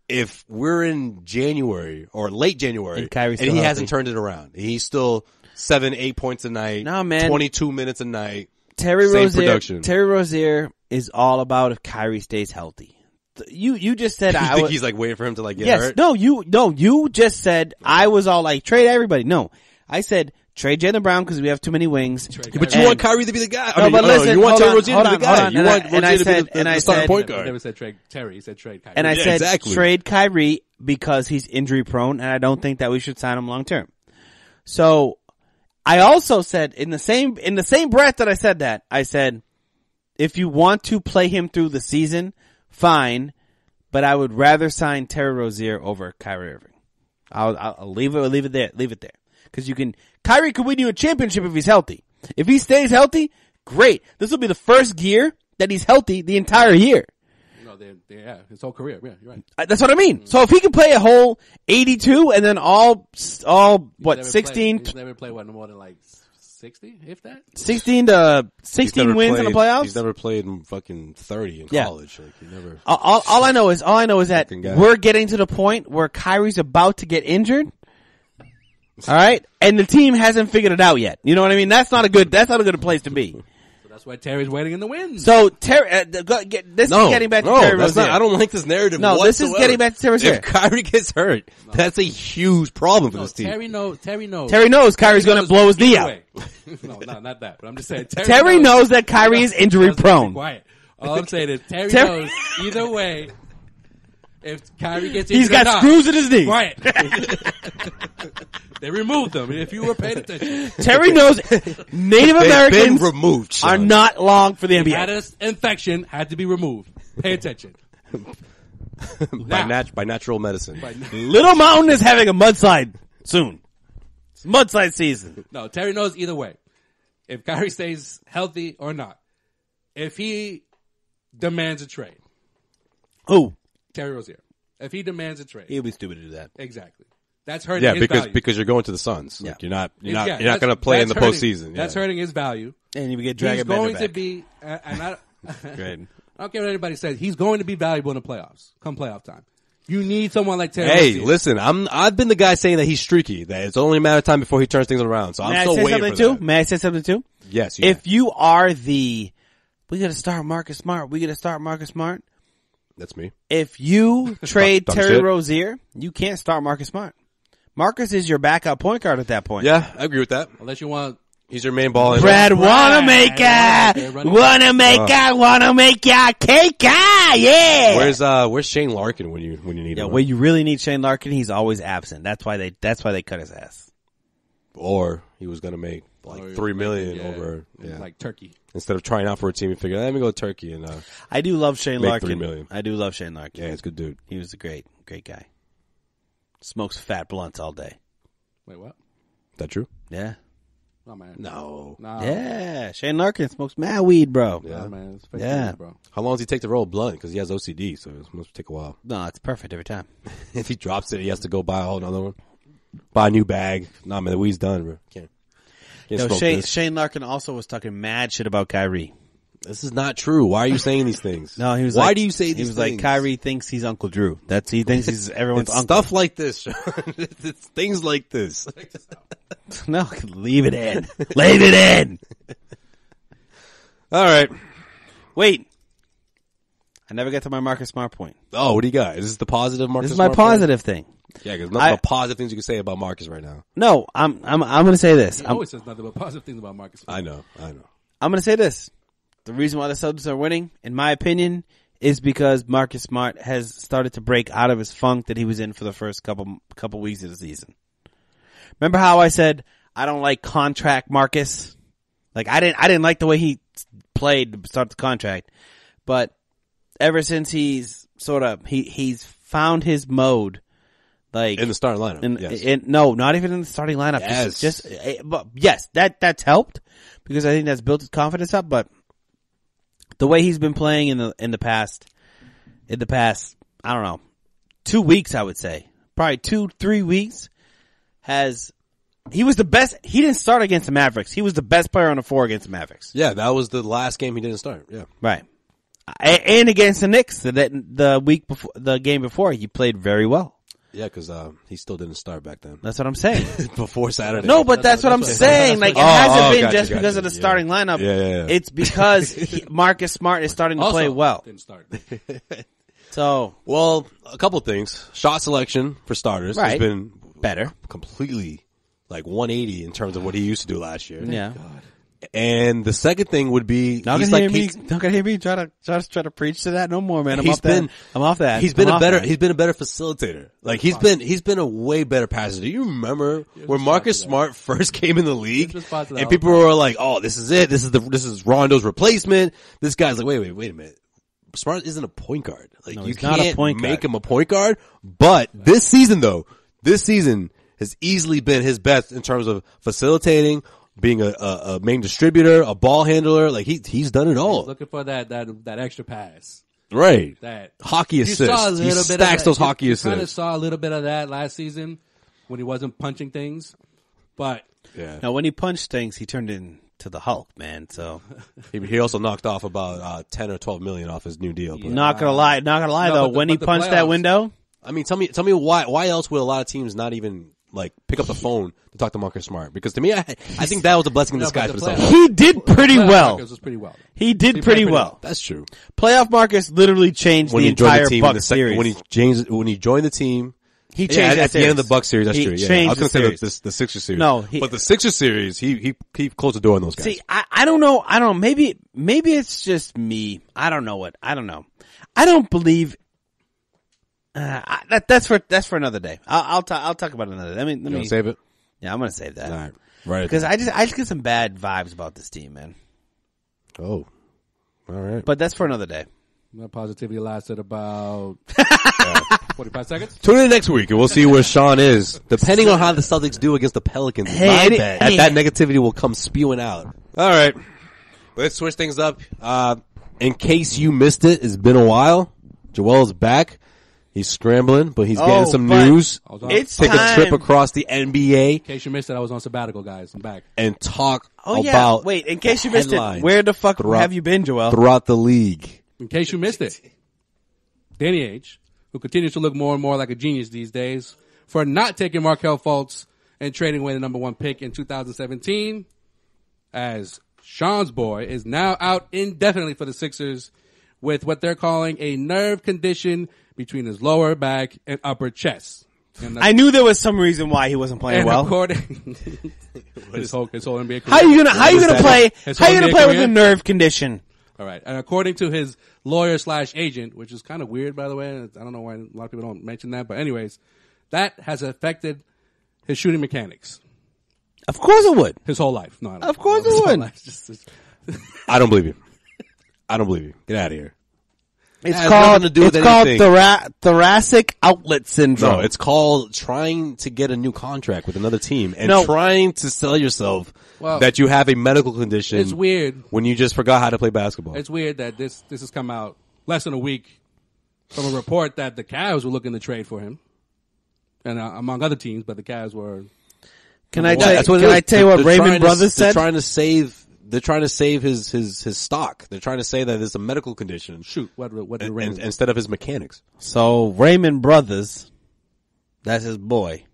[SPEAKER 2] if we're in January or late January
[SPEAKER 3] and
[SPEAKER 2] he hasn't turned it around. He's still 7-8 points a night.
[SPEAKER 3] No, man.
[SPEAKER 2] 22 minutes a night.
[SPEAKER 3] Terry
[SPEAKER 2] Same
[SPEAKER 3] Rozier is all about if Kyrie stays healthy. You just said
[SPEAKER 2] you think he's like waiting for him to like get hurt?
[SPEAKER 3] No, you just said I was all like trade everybody. No, I said trade Jaylen Brown because we have too many wings.
[SPEAKER 2] But you want Kyrie to be the guy.
[SPEAKER 3] No, but listen,
[SPEAKER 2] you want
[SPEAKER 3] Terry
[SPEAKER 2] Rozier to be the guy. You want Rozier to be the starting point
[SPEAKER 4] I
[SPEAKER 2] guard.
[SPEAKER 4] never said trade Terry. He said trade Kyrie.
[SPEAKER 3] And I said
[SPEAKER 2] exactly.
[SPEAKER 3] trade Kyrie because he's injury prone, and I don't think that we should sign him long term. So I also said in the same breath that I said that, I said if you want to play him through the season, fine. But I would rather sign Terry Rozier over Kyrie Irving. I'll leave it there. Leave it there. Cause Kyrie could win you a championship if he's healthy. If he stays healthy, great. This will be the first year that he's healthy the entire year.
[SPEAKER 4] No, his whole career. Yeah, you're right.
[SPEAKER 3] That's what I mean. So if he can play a whole 82 and then all 16?
[SPEAKER 4] He's never played more than like 60, if that? 16
[SPEAKER 3] wins in the playoffs?
[SPEAKER 2] He's never played fucking 30 in college. Like, he never.
[SPEAKER 3] All I know is that we're getting to the point where Kyrie's about to get injured. All right? And the team hasn't figured it out yet. You know what I mean? That's not a good place to be.
[SPEAKER 4] So that's why Terry's waiting in the wings.
[SPEAKER 3] So Terry, this is getting back to Terry Rozier.
[SPEAKER 2] I don't like this narrative.
[SPEAKER 3] No,
[SPEAKER 2] whatsoever.
[SPEAKER 3] this is getting back to Terry Rozier.
[SPEAKER 2] If Kyrie gets hurt, that's a huge problem for this team.
[SPEAKER 4] Terry knows.
[SPEAKER 3] Terry knows Kyrie's going to blow his knee out.
[SPEAKER 4] No, not that. But I'm just saying.
[SPEAKER 3] Terry knows that Kyrie is injury prone.
[SPEAKER 4] Quiet. All I'm saying is Terry knows either way. If Kyrie gets injured,
[SPEAKER 3] he's got screws in his knee.
[SPEAKER 4] Quiet. They removed them. If you were paying attention,
[SPEAKER 3] Terry knows Native Americans
[SPEAKER 2] removed,
[SPEAKER 3] are not long for the NBA.
[SPEAKER 4] Had an infection, had to be removed. Pay attention.
[SPEAKER 2] by natural medicine.
[SPEAKER 3] Little Mountain is having a mudslide soon. It's mudslide season.
[SPEAKER 4] No, Terry knows either way. If Kyrie stays healthy or not. If he demands a trade.
[SPEAKER 3] Who?
[SPEAKER 4] Terry Rozier. If he demands a trade.
[SPEAKER 3] He'll be stupid to do that.
[SPEAKER 4] Exactly. That's hurting his value.
[SPEAKER 2] because you're going to the Suns.
[SPEAKER 3] Yeah.
[SPEAKER 2] Like you're not going to play in the postseason.
[SPEAKER 4] That's hurting his value.
[SPEAKER 3] And you get dragged
[SPEAKER 4] back. He's going to be, and I don't care what anybody says, he's going to be valuable in the playoffs, come playoff time. You need someone like Terry.
[SPEAKER 2] Hey,
[SPEAKER 4] Rozier.
[SPEAKER 2] listen, I've been the guy saying that he's streaky, that it's only a matter of time before he turns things around. So I'm still waiting for that.
[SPEAKER 3] May I say something too?
[SPEAKER 2] Yes.
[SPEAKER 3] If you are we got to start Marcus Smart.
[SPEAKER 2] That's me.
[SPEAKER 3] If you trade
[SPEAKER 2] Dumb
[SPEAKER 3] Terry
[SPEAKER 2] shit.
[SPEAKER 3] Rozier, you can't start Marcus Smart. Marcus is your backup point guard at that point.
[SPEAKER 2] Yeah, I agree with that.
[SPEAKER 4] Unless you want.
[SPEAKER 2] He's your main ball handler.
[SPEAKER 3] Brad Wanamaker, cake, yeah.
[SPEAKER 2] Where's Shane Larkin when you need
[SPEAKER 3] Yeah,
[SPEAKER 2] him?
[SPEAKER 3] where you really need Shane Larkin, he's always absent. That's why they cut his ass.
[SPEAKER 2] Or he was gonna make like $3 million over
[SPEAKER 4] like Turkey.
[SPEAKER 2] instead of trying out for a team. He figured, let me go to Turkey and
[SPEAKER 3] I do love Shane
[SPEAKER 2] make
[SPEAKER 3] Larkin.
[SPEAKER 2] $3 million.
[SPEAKER 3] I do love Shane Larkin.
[SPEAKER 2] Yeah, it's a good dude.
[SPEAKER 3] He was a great guy. Smokes fat blunts all day.
[SPEAKER 4] Wait, what?
[SPEAKER 2] Is that true?
[SPEAKER 3] Yeah.
[SPEAKER 4] Oh man.
[SPEAKER 2] No.
[SPEAKER 4] Nah.
[SPEAKER 3] Yeah. Shane Larkin smokes mad weed, bro.
[SPEAKER 2] Yeah.
[SPEAKER 4] Nah, man. It's fake
[SPEAKER 3] Yeah.
[SPEAKER 4] news, bro.
[SPEAKER 2] How long does he take to roll a blunt? Because he has OCD, so it must take a while.
[SPEAKER 3] No, it's perfect every time.
[SPEAKER 2] If he drops it, he has to go buy a whole another one. Buy a new bag. Nah, man, the weed's done, bro. Can't
[SPEAKER 3] No,
[SPEAKER 2] smoke
[SPEAKER 3] Shane,
[SPEAKER 2] this.
[SPEAKER 3] Shane Larkin also was talking mad shit about Kyrie.
[SPEAKER 2] This is not true. Why are you saying these things?
[SPEAKER 3] No, he was
[SPEAKER 2] Why
[SPEAKER 3] like,
[SPEAKER 2] do you say these
[SPEAKER 3] he was
[SPEAKER 2] things?
[SPEAKER 3] like, Kyrie thinks he's Uncle Drew. He thinks he's everyone's
[SPEAKER 2] It's
[SPEAKER 3] uncle.
[SPEAKER 2] stuff like this, Sean. It's things like this.
[SPEAKER 3] No, leave it in. Leave it in.
[SPEAKER 2] All right.
[SPEAKER 3] Wait. I never get to my Marcus Smart point.
[SPEAKER 2] Oh, what do you got? Is this the positive Marcus
[SPEAKER 3] This is my
[SPEAKER 2] Smart point?
[SPEAKER 3] positive thing.
[SPEAKER 2] Yeah, because nothing but positive things you can say about Marcus right now.
[SPEAKER 3] No, I'm going to say this.
[SPEAKER 4] He always says nothing but positive things about Marcus.
[SPEAKER 2] I know.
[SPEAKER 3] I'm going to say this. The reason why the Celtics are winning, in my opinion, is because Marcus Smart has started to break out of his funk that he was in for the first couple weeks of the season. Remember how I said I don't like contract Marcus? Like I didn't like the way he played to start the contract, but ever since he's found his mode, like
[SPEAKER 2] In the starting lineup. Yes.
[SPEAKER 3] no, not even in the starting lineup.
[SPEAKER 2] Yes.
[SPEAKER 3] But yes, that's helped because I think that's built his confidence up. But the way he's been playing in the past, I don't know, 2 weeks, I would say, probably 2-3 weeks, he was the best. He didn't start against the Mavericks. He was the best player on the floor against the Mavericks.
[SPEAKER 2] Yeah, that was the last game he didn't start. Yeah.
[SPEAKER 3] Right. And against the Knicks, the week before, the game before, he played very well.
[SPEAKER 2] Yeah, because he still didn't start back then.
[SPEAKER 3] That's what I'm saying.
[SPEAKER 2] Before Saturday.
[SPEAKER 3] No, but that's what I'm saying. Like, it hasn't been just because of the starting lineup.
[SPEAKER 2] Yeah.
[SPEAKER 3] It's because Marcus Smart is starting to
[SPEAKER 4] Also,
[SPEAKER 3] play well.
[SPEAKER 4] Didn't start.
[SPEAKER 3] So,
[SPEAKER 2] Well, a couple things. Shot selection, for starters, has
[SPEAKER 3] Right.
[SPEAKER 2] been
[SPEAKER 3] better.
[SPEAKER 2] completely like 180 in terms of what he used to do last year.
[SPEAKER 3] Yeah.
[SPEAKER 2] And the second thing would be
[SPEAKER 3] Not
[SPEAKER 2] he's
[SPEAKER 3] gonna
[SPEAKER 2] like
[SPEAKER 3] hear me try to preach to that no more, man. I'm
[SPEAKER 2] He's
[SPEAKER 3] off that.
[SPEAKER 2] been-
[SPEAKER 3] I'm off that.
[SPEAKER 2] He's been
[SPEAKER 3] I'm
[SPEAKER 2] a
[SPEAKER 3] off
[SPEAKER 2] better
[SPEAKER 3] that.
[SPEAKER 2] he's been a better facilitator. Like he's been a way better passer. Do you remember when Marcus Smart first came in the league
[SPEAKER 4] response to that
[SPEAKER 2] and
[SPEAKER 4] all
[SPEAKER 2] people were like, "Oh, this is it. This is Rondo's replacement." This guy's like, "Wait a minute. Smart isn't a point guard. Like
[SPEAKER 3] No,
[SPEAKER 2] you
[SPEAKER 3] he's not a
[SPEAKER 2] can't
[SPEAKER 3] point
[SPEAKER 2] make
[SPEAKER 3] guard.
[SPEAKER 2] him a point guard." But this season has easily been his best in terms of facilitating, being a main distributor, a ball handler. Like he's done it all.
[SPEAKER 4] Looking for that extra pass.
[SPEAKER 2] Right.
[SPEAKER 4] That
[SPEAKER 2] Hockey
[SPEAKER 4] you
[SPEAKER 2] assists.
[SPEAKER 4] saw a
[SPEAKER 2] He
[SPEAKER 4] little bit
[SPEAKER 2] stacks
[SPEAKER 4] of that.
[SPEAKER 2] those hockey
[SPEAKER 4] You
[SPEAKER 2] assists.
[SPEAKER 4] kind of saw a little bit of that last season when he wasn't punching things, but
[SPEAKER 2] Yeah.
[SPEAKER 3] Now, when he punched things, he turned into the Hulk, man. So,
[SPEAKER 2] He also knocked off about 10 or 12 million off his new deal. But,
[SPEAKER 3] not gonna lie
[SPEAKER 4] No,
[SPEAKER 3] though.
[SPEAKER 4] but
[SPEAKER 3] When he
[SPEAKER 4] the
[SPEAKER 3] punched that
[SPEAKER 4] playoffs-
[SPEAKER 3] window,
[SPEAKER 2] I mean, tell me why else would a lot of teams not even like pick up the phone to talk to Marcus Smart? Because to me, I think that was a blessing in
[SPEAKER 4] No, but
[SPEAKER 2] disguise for
[SPEAKER 4] the
[SPEAKER 2] the
[SPEAKER 4] playoffs-
[SPEAKER 2] Celtics.
[SPEAKER 3] he did pretty
[SPEAKER 4] playoff
[SPEAKER 3] well.
[SPEAKER 4] Marcus was pretty well.
[SPEAKER 3] He did
[SPEAKER 4] He
[SPEAKER 3] pretty
[SPEAKER 4] played
[SPEAKER 3] well.
[SPEAKER 2] That's true.
[SPEAKER 3] Playoff Marcus literally changed
[SPEAKER 2] When
[SPEAKER 3] the
[SPEAKER 2] he joined
[SPEAKER 3] entire
[SPEAKER 2] the team in
[SPEAKER 3] Bucks
[SPEAKER 2] the second,
[SPEAKER 3] series.
[SPEAKER 2] when he joined the team,
[SPEAKER 3] he changed
[SPEAKER 2] yeah,
[SPEAKER 3] that
[SPEAKER 2] at the end of the
[SPEAKER 3] series.
[SPEAKER 2] Bucks series. That's
[SPEAKER 3] He
[SPEAKER 2] true. Yeah, I
[SPEAKER 3] changed
[SPEAKER 2] was going
[SPEAKER 3] the
[SPEAKER 2] to say
[SPEAKER 3] series.
[SPEAKER 2] the Sixers series.
[SPEAKER 3] No,
[SPEAKER 2] but the Sixers series, he closed the door on those guys.
[SPEAKER 3] See, I don't know. Maybe it's just me. I don't know. I don't believe. That's for another day. I'll talk about it another day.
[SPEAKER 2] You want to save it?
[SPEAKER 3] Yeah, I'm gonna save that.
[SPEAKER 2] All right.
[SPEAKER 3] Because I just get some bad vibes about this team, man.
[SPEAKER 2] Oh, all right.
[SPEAKER 3] But that's for another day.
[SPEAKER 4] My positivity lasted about 45 seconds.
[SPEAKER 2] Tune in next week and we'll see where Sean is. Depending on how the Celtics do against the Pelicans,
[SPEAKER 3] Hey,
[SPEAKER 2] my bet that negativity will come spewing out. All right. Let's switch things up. In case you missed it, it's been a while. Joel's back. He's scrambling, but he's getting some
[SPEAKER 3] but
[SPEAKER 2] news.
[SPEAKER 3] It's
[SPEAKER 2] Take
[SPEAKER 3] time.
[SPEAKER 2] a trip across the NBA
[SPEAKER 4] In case you missed it, I was on sabbatical, guys. I'm back.
[SPEAKER 2] and talk
[SPEAKER 3] Oh yeah.
[SPEAKER 2] about
[SPEAKER 3] Wait, in case you missed it,
[SPEAKER 2] headlines
[SPEAKER 3] where the fuck
[SPEAKER 2] throughout-
[SPEAKER 3] have you been, Joel?
[SPEAKER 2] throughout the league.
[SPEAKER 4] In case you missed it, Danny H who continues to look more and more like a genius these days, for not taking Markelle Fultz and trading away the number 1 pick in 2017, as Sean's boy is now out indefinitely for the Sixers with what they're calling a nerve condition between his lower back and upper chest. And
[SPEAKER 3] I knew there was some reason why he wasn't playing well.
[SPEAKER 4] According his whole NBA career.
[SPEAKER 3] How you gonna play with a nerve condition?
[SPEAKER 4] All right. And according to his lawyer/agent, which is kind of weird, by the way, I don't know why a lot of people don't mention that, but anyways, that has affected his shooting mechanics.
[SPEAKER 3] Of course it would.
[SPEAKER 4] His whole life. No,
[SPEAKER 3] of course it would.
[SPEAKER 2] I don't believe you. I don't believe you. Get out of here.
[SPEAKER 3] It's called thoracic outlet syndrome.
[SPEAKER 2] No, it's called trying to get a new contract with another team and trying to sell yourself that you have a medical condition.
[SPEAKER 4] It's weird
[SPEAKER 2] when you just forgot how to play basketball.
[SPEAKER 4] It's weird that this has come out less than a week from a report that the Cavs were looking to trade for him, and among other teams, but the Cavs were.
[SPEAKER 3] Can I tell you what Raymond Brothers said?
[SPEAKER 2] They're trying to save his stock. They're trying to say that it's a medical condition.
[SPEAKER 4] Shoot, what did Raymond
[SPEAKER 2] instead of his mechanics.
[SPEAKER 3] So Raymond Brothers, that's his boy.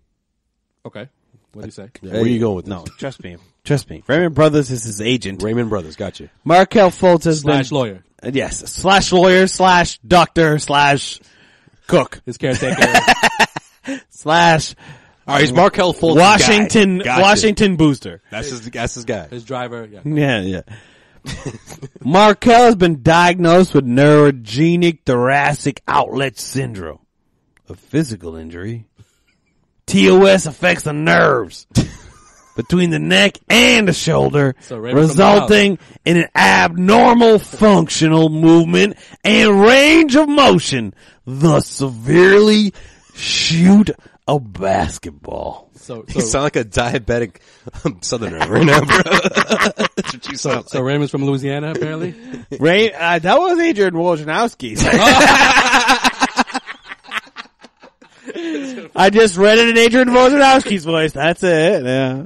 [SPEAKER 4] Okay, what do you say?
[SPEAKER 2] Where are you going with this?
[SPEAKER 3] No, trust me. Raymond Brothers is his agent.
[SPEAKER 2] Slash got you.
[SPEAKER 3] Markelle Fultz has been
[SPEAKER 4] lawyer.
[SPEAKER 3] Yes, /lawyer /doctor /cook.
[SPEAKER 4] His caretaker
[SPEAKER 2] All right, he's Markelle Fultz.
[SPEAKER 3] Washington booster.
[SPEAKER 2] That's his guy.
[SPEAKER 4] His driver.
[SPEAKER 3] Yeah. Markelle has been diagnosed with neurogenic thoracic outlet syndrome, a physical injury. TOS affects the nerves between the neck and the shoulder, resulting in an abnormal functional movement and range of motion, thus severely shoot a basketball.
[SPEAKER 2] You sound like a diabetic Southerner right now, bro. That's what you sound like.
[SPEAKER 4] So Raymond's from Louisiana, apparently?
[SPEAKER 3] That was Adrian Wojnarowski. I just read it in Adrian Wojnarowski's voice. That's it. Yeah.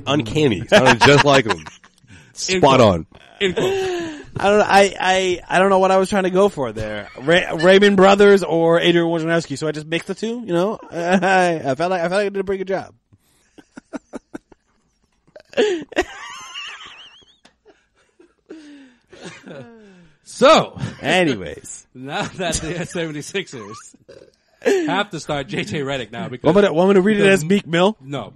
[SPEAKER 2] Uncanny. Sounded just like him. Spot on.
[SPEAKER 3] I don't know what I was trying to go for there. Raymond Brothers or Adrian Wojnarowski. So I just mixed the two, you know. I felt like I did a pretty good job.
[SPEAKER 4] So,
[SPEAKER 3] anyways,
[SPEAKER 4] now that the 76ers have to start JJ Redick now because
[SPEAKER 3] want me to read it as Meek Mill?
[SPEAKER 4] No.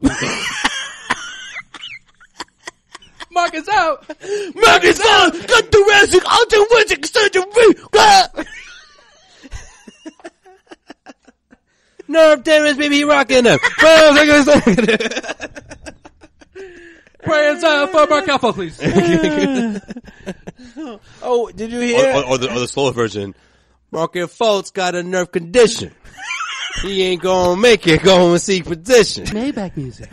[SPEAKER 4] Mark is out.
[SPEAKER 3] Mark is out. Got thoracic automatic surgery.
[SPEAKER 2] Nerve damage, baby, rocking up.
[SPEAKER 4] Prayers out for Markelle Fultz, please.
[SPEAKER 3] Oh, did you hear?
[SPEAKER 2] Or the slower version. Markelle Fultz got a nerve condition. He ain't gonna make it. Go and seek position.
[SPEAKER 4] Maybach music.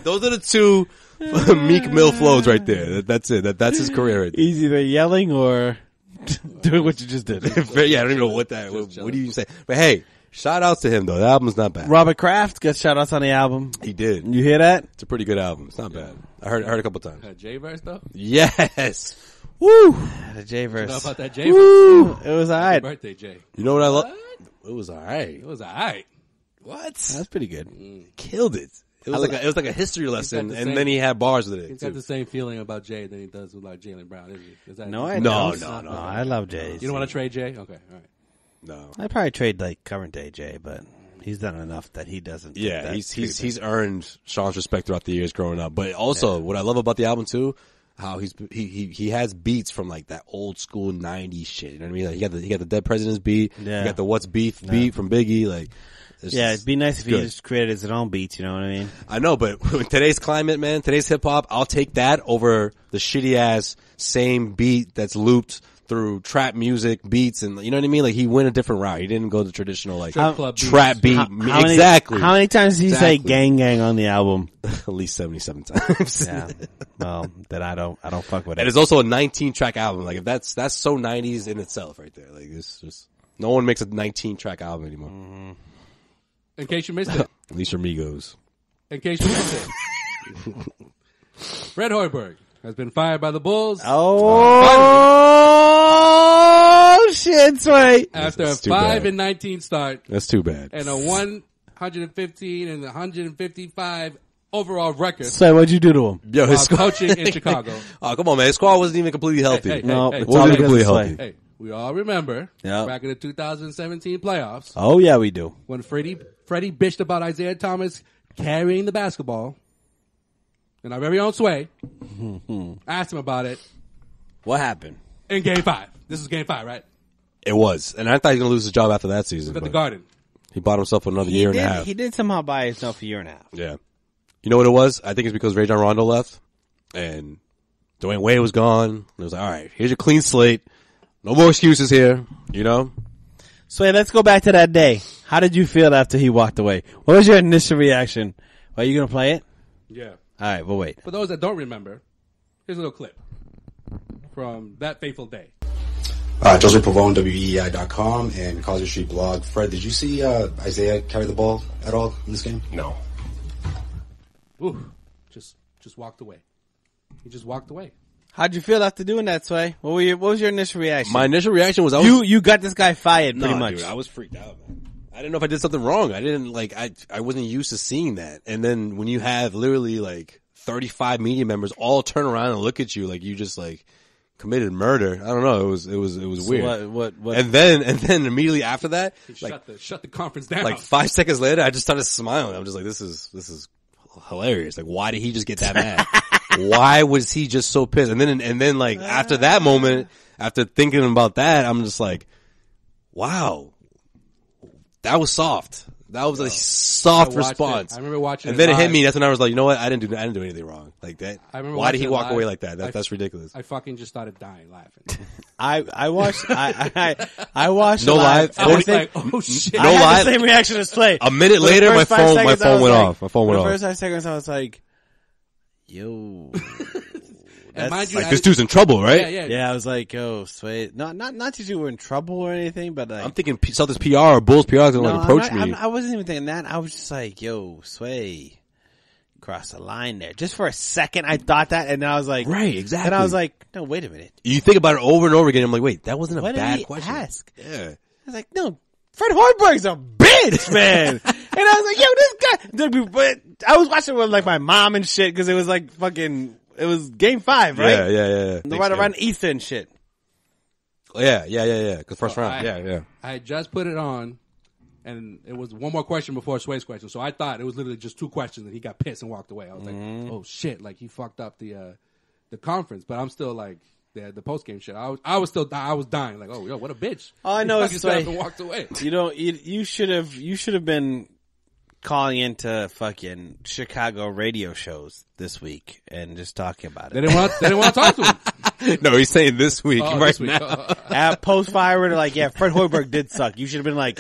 [SPEAKER 2] Those are the two Meek Mill flows right there. That's it. That's his career right there.
[SPEAKER 3] He's either yelling or doing what you just did.
[SPEAKER 2] Yeah, I don't even know what do you say? But hey, shout outs to him though. The album's not bad.
[SPEAKER 3] Robert Kraft gets shout outs on the album.
[SPEAKER 2] He did.
[SPEAKER 3] You hear that?
[SPEAKER 2] It's a pretty good album. It's not bad. I heard a couple times.
[SPEAKER 4] That J verse though?
[SPEAKER 2] Yes.
[SPEAKER 3] Woo! The J verse.
[SPEAKER 4] You know about that J verse?
[SPEAKER 3] Woo! It was alright.
[SPEAKER 4] Happy birthday, Jay.
[SPEAKER 2] You know what I love? It was alright.
[SPEAKER 4] It was alright.
[SPEAKER 2] What?
[SPEAKER 3] That's pretty good.
[SPEAKER 2] Killed it. It was like a history lesson, and then he had bars with it.
[SPEAKER 4] He's got the same feeling about Jay than he does with like Jaylen Brown, isn't he? Is that
[SPEAKER 3] No, I
[SPEAKER 2] No.
[SPEAKER 3] I love Jay.
[SPEAKER 4] You don't want to trade Jay? Okay, all right.
[SPEAKER 2] No.
[SPEAKER 3] I'd probably trade like current day Jay, but he's done enough that he doesn't.
[SPEAKER 2] Yeah, he's earned Sean's respect throughout the years growing up. But also, what I love about the album too, how he has beats from like that old school '90s shit. You know what I mean? Like he got the Dead President's beat.
[SPEAKER 3] Yeah.
[SPEAKER 2] He got the What's Beef beat from Biggie. Like,
[SPEAKER 3] it'd be nice if he just created his own beats. You know what I mean?
[SPEAKER 2] I know, but with today's climate, man, today's hip hop, I'll take that over the shitty ass same beat that's looped through trap music beats, and you know what I mean? Like he went a different route. He didn't go the traditional like trap beat. Exactly.
[SPEAKER 3] How many times did he say "gang gang" on the album?
[SPEAKER 2] At least 77 times.
[SPEAKER 3] Yeah. Well, then I don't fuck with it.
[SPEAKER 2] And it's also a 19-track album. Like if that's so 90s in itself, right there. Like it's just no one makes a 19-track album anymore.
[SPEAKER 3] Mm-hmm.
[SPEAKER 4] In case you missed it.
[SPEAKER 2] At least your Migos.
[SPEAKER 4] In case you missed it. Fred Hoiberg has been fired by the Bulls.
[SPEAKER 3] Oh shit, Sway.
[SPEAKER 4] After a
[SPEAKER 2] That's too
[SPEAKER 4] 5-19 start
[SPEAKER 2] That's too bad.
[SPEAKER 4] and a 115 and 155 overall record
[SPEAKER 3] Sway, what'd you do to him?
[SPEAKER 2] Yo,
[SPEAKER 4] while coaching in Chicago.
[SPEAKER 2] Oh, come on, man. His squad wasn't even completely healthy.
[SPEAKER 4] Hey,
[SPEAKER 3] No,
[SPEAKER 4] hey,
[SPEAKER 3] it's
[SPEAKER 2] wasn't
[SPEAKER 3] all
[SPEAKER 2] even
[SPEAKER 3] because
[SPEAKER 2] completely
[SPEAKER 3] of Sway.
[SPEAKER 2] healthy.
[SPEAKER 4] Hey, we all remember
[SPEAKER 3] Yep.
[SPEAKER 4] back in the 2017 playoffs
[SPEAKER 3] Oh yeah, we do.
[SPEAKER 4] when Freddie bitched about Isaiah Thomas carrying the basketball, and our very own Sway asked him about it
[SPEAKER 3] What happened?
[SPEAKER 4] in Game 5. This is Game 5, right?
[SPEAKER 2] It was. And I thought he was going to lose his job after that season.
[SPEAKER 4] At the
[SPEAKER 2] but
[SPEAKER 4] Garden.
[SPEAKER 2] he bought himself another year and a half.
[SPEAKER 3] He did somehow buy himself a year and a half.
[SPEAKER 2] Yeah. You know what it was? I think it's because Rajon Rondo left and Dwayne Wade was gone. It was like, all right, here's your clean slate. No more excuses here, you know?
[SPEAKER 3] Sway, let's go back to that day. How did you feel after he walked away? What was your initial reaction? Are you going to play it?
[SPEAKER 4] Yeah.
[SPEAKER 3] All right, we'll wait.
[SPEAKER 4] For those that don't remember, here's a little clip from that fateful day.
[SPEAKER 5] Joseph Pavone, WEEI.com, and Causeway Street blog. Fred, did you see Isaiah carry the ball at all in this game?
[SPEAKER 6] No.
[SPEAKER 4] Ooh, just walked away. He just walked away.
[SPEAKER 3] How'd you feel after doing that, Sway? What was your initial reaction?
[SPEAKER 2] My initial reaction was
[SPEAKER 3] you got this guy fired pretty much.
[SPEAKER 2] Dude, I was freaked out, man. I didn't know if I did something wrong. I didn't I wasn't used to seeing that. And then when you have literally 35 media members all turn around and look at you like you just committed murder. I don't know. It was weird.
[SPEAKER 3] What?
[SPEAKER 2] And then immediately after that,
[SPEAKER 4] Shut the conference down.
[SPEAKER 2] 5 seconds later, I just started smiling. I'm just like, this is hilarious. Like, why did he just get that mad? Why was he just so pissed? And then after that moment, after thinking about that, I'm just like, wow, that was soft. That was a soft response.
[SPEAKER 4] I remember watching
[SPEAKER 2] and then it hit
[SPEAKER 4] live.
[SPEAKER 2] me. That's when I was like, you know what? I didn't do anything wrong. Like that.
[SPEAKER 4] I remember
[SPEAKER 2] Why did he
[SPEAKER 4] watching it
[SPEAKER 2] walk
[SPEAKER 4] live.
[SPEAKER 2] away like that? That's ridiculous.
[SPEAKER 4] I fucking just started dying laughing.
[SPEAKER 3] I watched I watched
[SPEAKER 2] No
[SPEAKER 3] it live.
[SPEAKER 2] live.
[SPEAKER 3] and
[SPEAKER 4] I
[SPEAKER 3] I
[SPEAKER 4] was
[SPEAKER 3] think
[SPEAKER 4] like, oh shit.
[SPEAKER 2] No
[SPEAKER 3] I had
[SPEAKER 2] live.
[SPEAKER 3] the same reaction as Sway.
[SPEAKER 2] A minute
[SPEAKER 3] For the
[SPEAKER 2] later, my
[SPEAKER 3] first 5
[SPEAKER 2] phone
[SPEAKER 3] seconds, I was
[SPEAKER 2] went
[SPEAKER 3] like-
[SPEAKER 2] off. My phone went
[SPEAKER 3] for the
[SPEAKER 2] off.
[SPEAKER 3] first 5 seconds, I was like, yo.
[SPEAKER 4] And mind you,
[SPEAKER 2] Like, this dude's in trouble, right?
[SPEAKER 4] yeah.
[SPEAKER 3] Yeah, I was like, yo, Sway. Not that you were in trouble or anything, but
[SPEAKER 2] I'm thinking Celtics PR or Bulls PR is going to approach me.
[SPEAKER 3] I wasn't even thinking that. I was just like, yo, Sway. Cross the line there. Just for a second, I thought that, and then I was like,
[SPEAKER 2] Right, exactly.
[SPEAKER 3] And I was like, no, wait a minute.
[SPEAKER 2] You think about it over and over again. I'm like, wait, that wasn't a
[SPEAKER 3] What did
[SPEAKER 2] bad
[SPEAKER 3] he
[SPEAKER 2] question.
[SPEAKER 3] ask?
[SPEAKER 2] Yeah.
[SPEAKER 3] I was like, no, Fred Hoiberg's a bitch, man. And I was like, yo, this guy. But I was watching with my mom and shit because it was it was Game 5, right?
[SPEAKER 2] Yeah.
[SPEAKER 3] Right around Easter and shit.
[SPEAKER 2] Yeah. Cause first round.
[SPEAKER 4] I-
[SPEAKER 2] Yeah.
[SPEAKER 4] I had just put it on, and it was one more question before Sway's question. So I thought it was literally just 2 questions, and he got pissed and walked away. I was like, oh shit, he fucked up the conference. But I'm still the post game shit. I was dying. Like, oh yo, what a bitch.
[SPEAKER 3] All I know
[SPEAKER 4] He
[SPEAKER 3] is
[SPEAKER 4] fucking stood up
[SPEAKER 3] Sway-
[SPEAKER 4] and walked away.
[SPEAKER 3] You should have been calling into fucking Chicago radio shows this week and just talking about
[SPEAKER 4] They
[SPEAKER 3] it.
[SPEAKER 4] didn't want to talk to him.
[SPEAKER 2] No, he's saying this week,
[SPEAKER 4] Oh,
[SPEAKER 2] right
[SPEAKER 4] this week.
[SPEAKER 2] now.
[SPEAKER 3] At post fire, they're like, yeah, Fred Hoiberg did suck. You should have been like,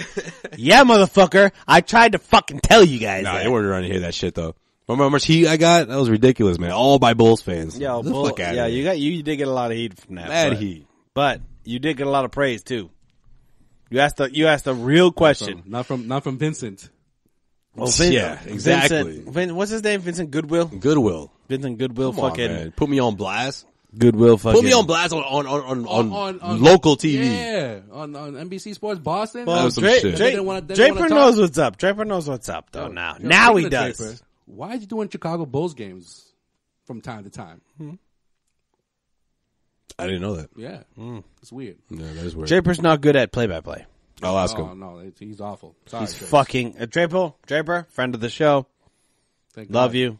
[SPEAKER 3] yeah, motherfucker, I tried to fucking tell you guys
[SPEAKER 2] Nah,
[SPEAKER 3] that.
[SPEAKER 2] they weren't around to hear that shit though. Remember how much heat I got? That was ridiculous, man. All by Bulls fans.
[SPEAKER 3] Yo,
[SPEAKER 2] Get the fuck outta here.
[SPEAKER 3] you did get a lot of heat from that.
[SPEAKER 2] Mad
[SPEAKER 3] but,
[SPEAKER 2] heat.
[SPEAKER 3] But you did get a lot of praise too. You asked a real question.
[SPEAKER 4] Not from Vincent.
[SPEAKER 3] Well,
[SPEAKER 2] Yeah, exactly.
[SPEAKER 3] What's his name? Vincent Goodwill?
[SPEAKER 2] Goodwill.
[SPEAKER 3] Vincent Goodwill
[SPEAKER 2] Come on,
[SPEAKER 3] fucking
[SPEAKER 2] man. Put me on blast.
[SPEAKER 3] Goodwill fucking
[SPEAKER 2] Put me on blast on local TV.
[SPEAKER 4] Yeah, on NBC Sports Boston.
[SPEAKER 3] Well,
[SPEAKER 2] That was some
[SPEAKER 3] Dra-
[SPEAKER 2] shit.
[SPEAKER 3] Dra-
[SPEAKER 4] They didn't wanna
[SPEAKER 3] Draper
[SPEAKER 4] talk.
[SPEAKER 3] knows what's up. Draper knows what's up though now.
[SPEAKER 4] Yo,
[SPEAKER 3] Now he
[SPEAKER 4] speaking of
[SPEAKER 3] does.
[SPEAKER 4] Draper, why is he doing Chicago Bulls games from time to time?
[SPEAKER 2] I didn't know that.
[SPEAKER 4] Yeah, it's weird.
[SPEAKER 2] Yeah, that is weird.
[SPEAKER 3] Draper's not good at play-by-play.
[SPEAKER 2] I'll ask
[SPEAKER 4] Oh
[SPEAKER 2] him.
[SPEAKER 4] no, he's awful. Sorry,
[SPEAKER 3] He's
[SPEAKER 4] Draper.
[SPEAKER 3] fucking Draper, friend of the show.
[SPEAKER 4] Thank
[SPEAKER 3] Love
[SPEAKER 4] God.
[SPEAKER 3] you.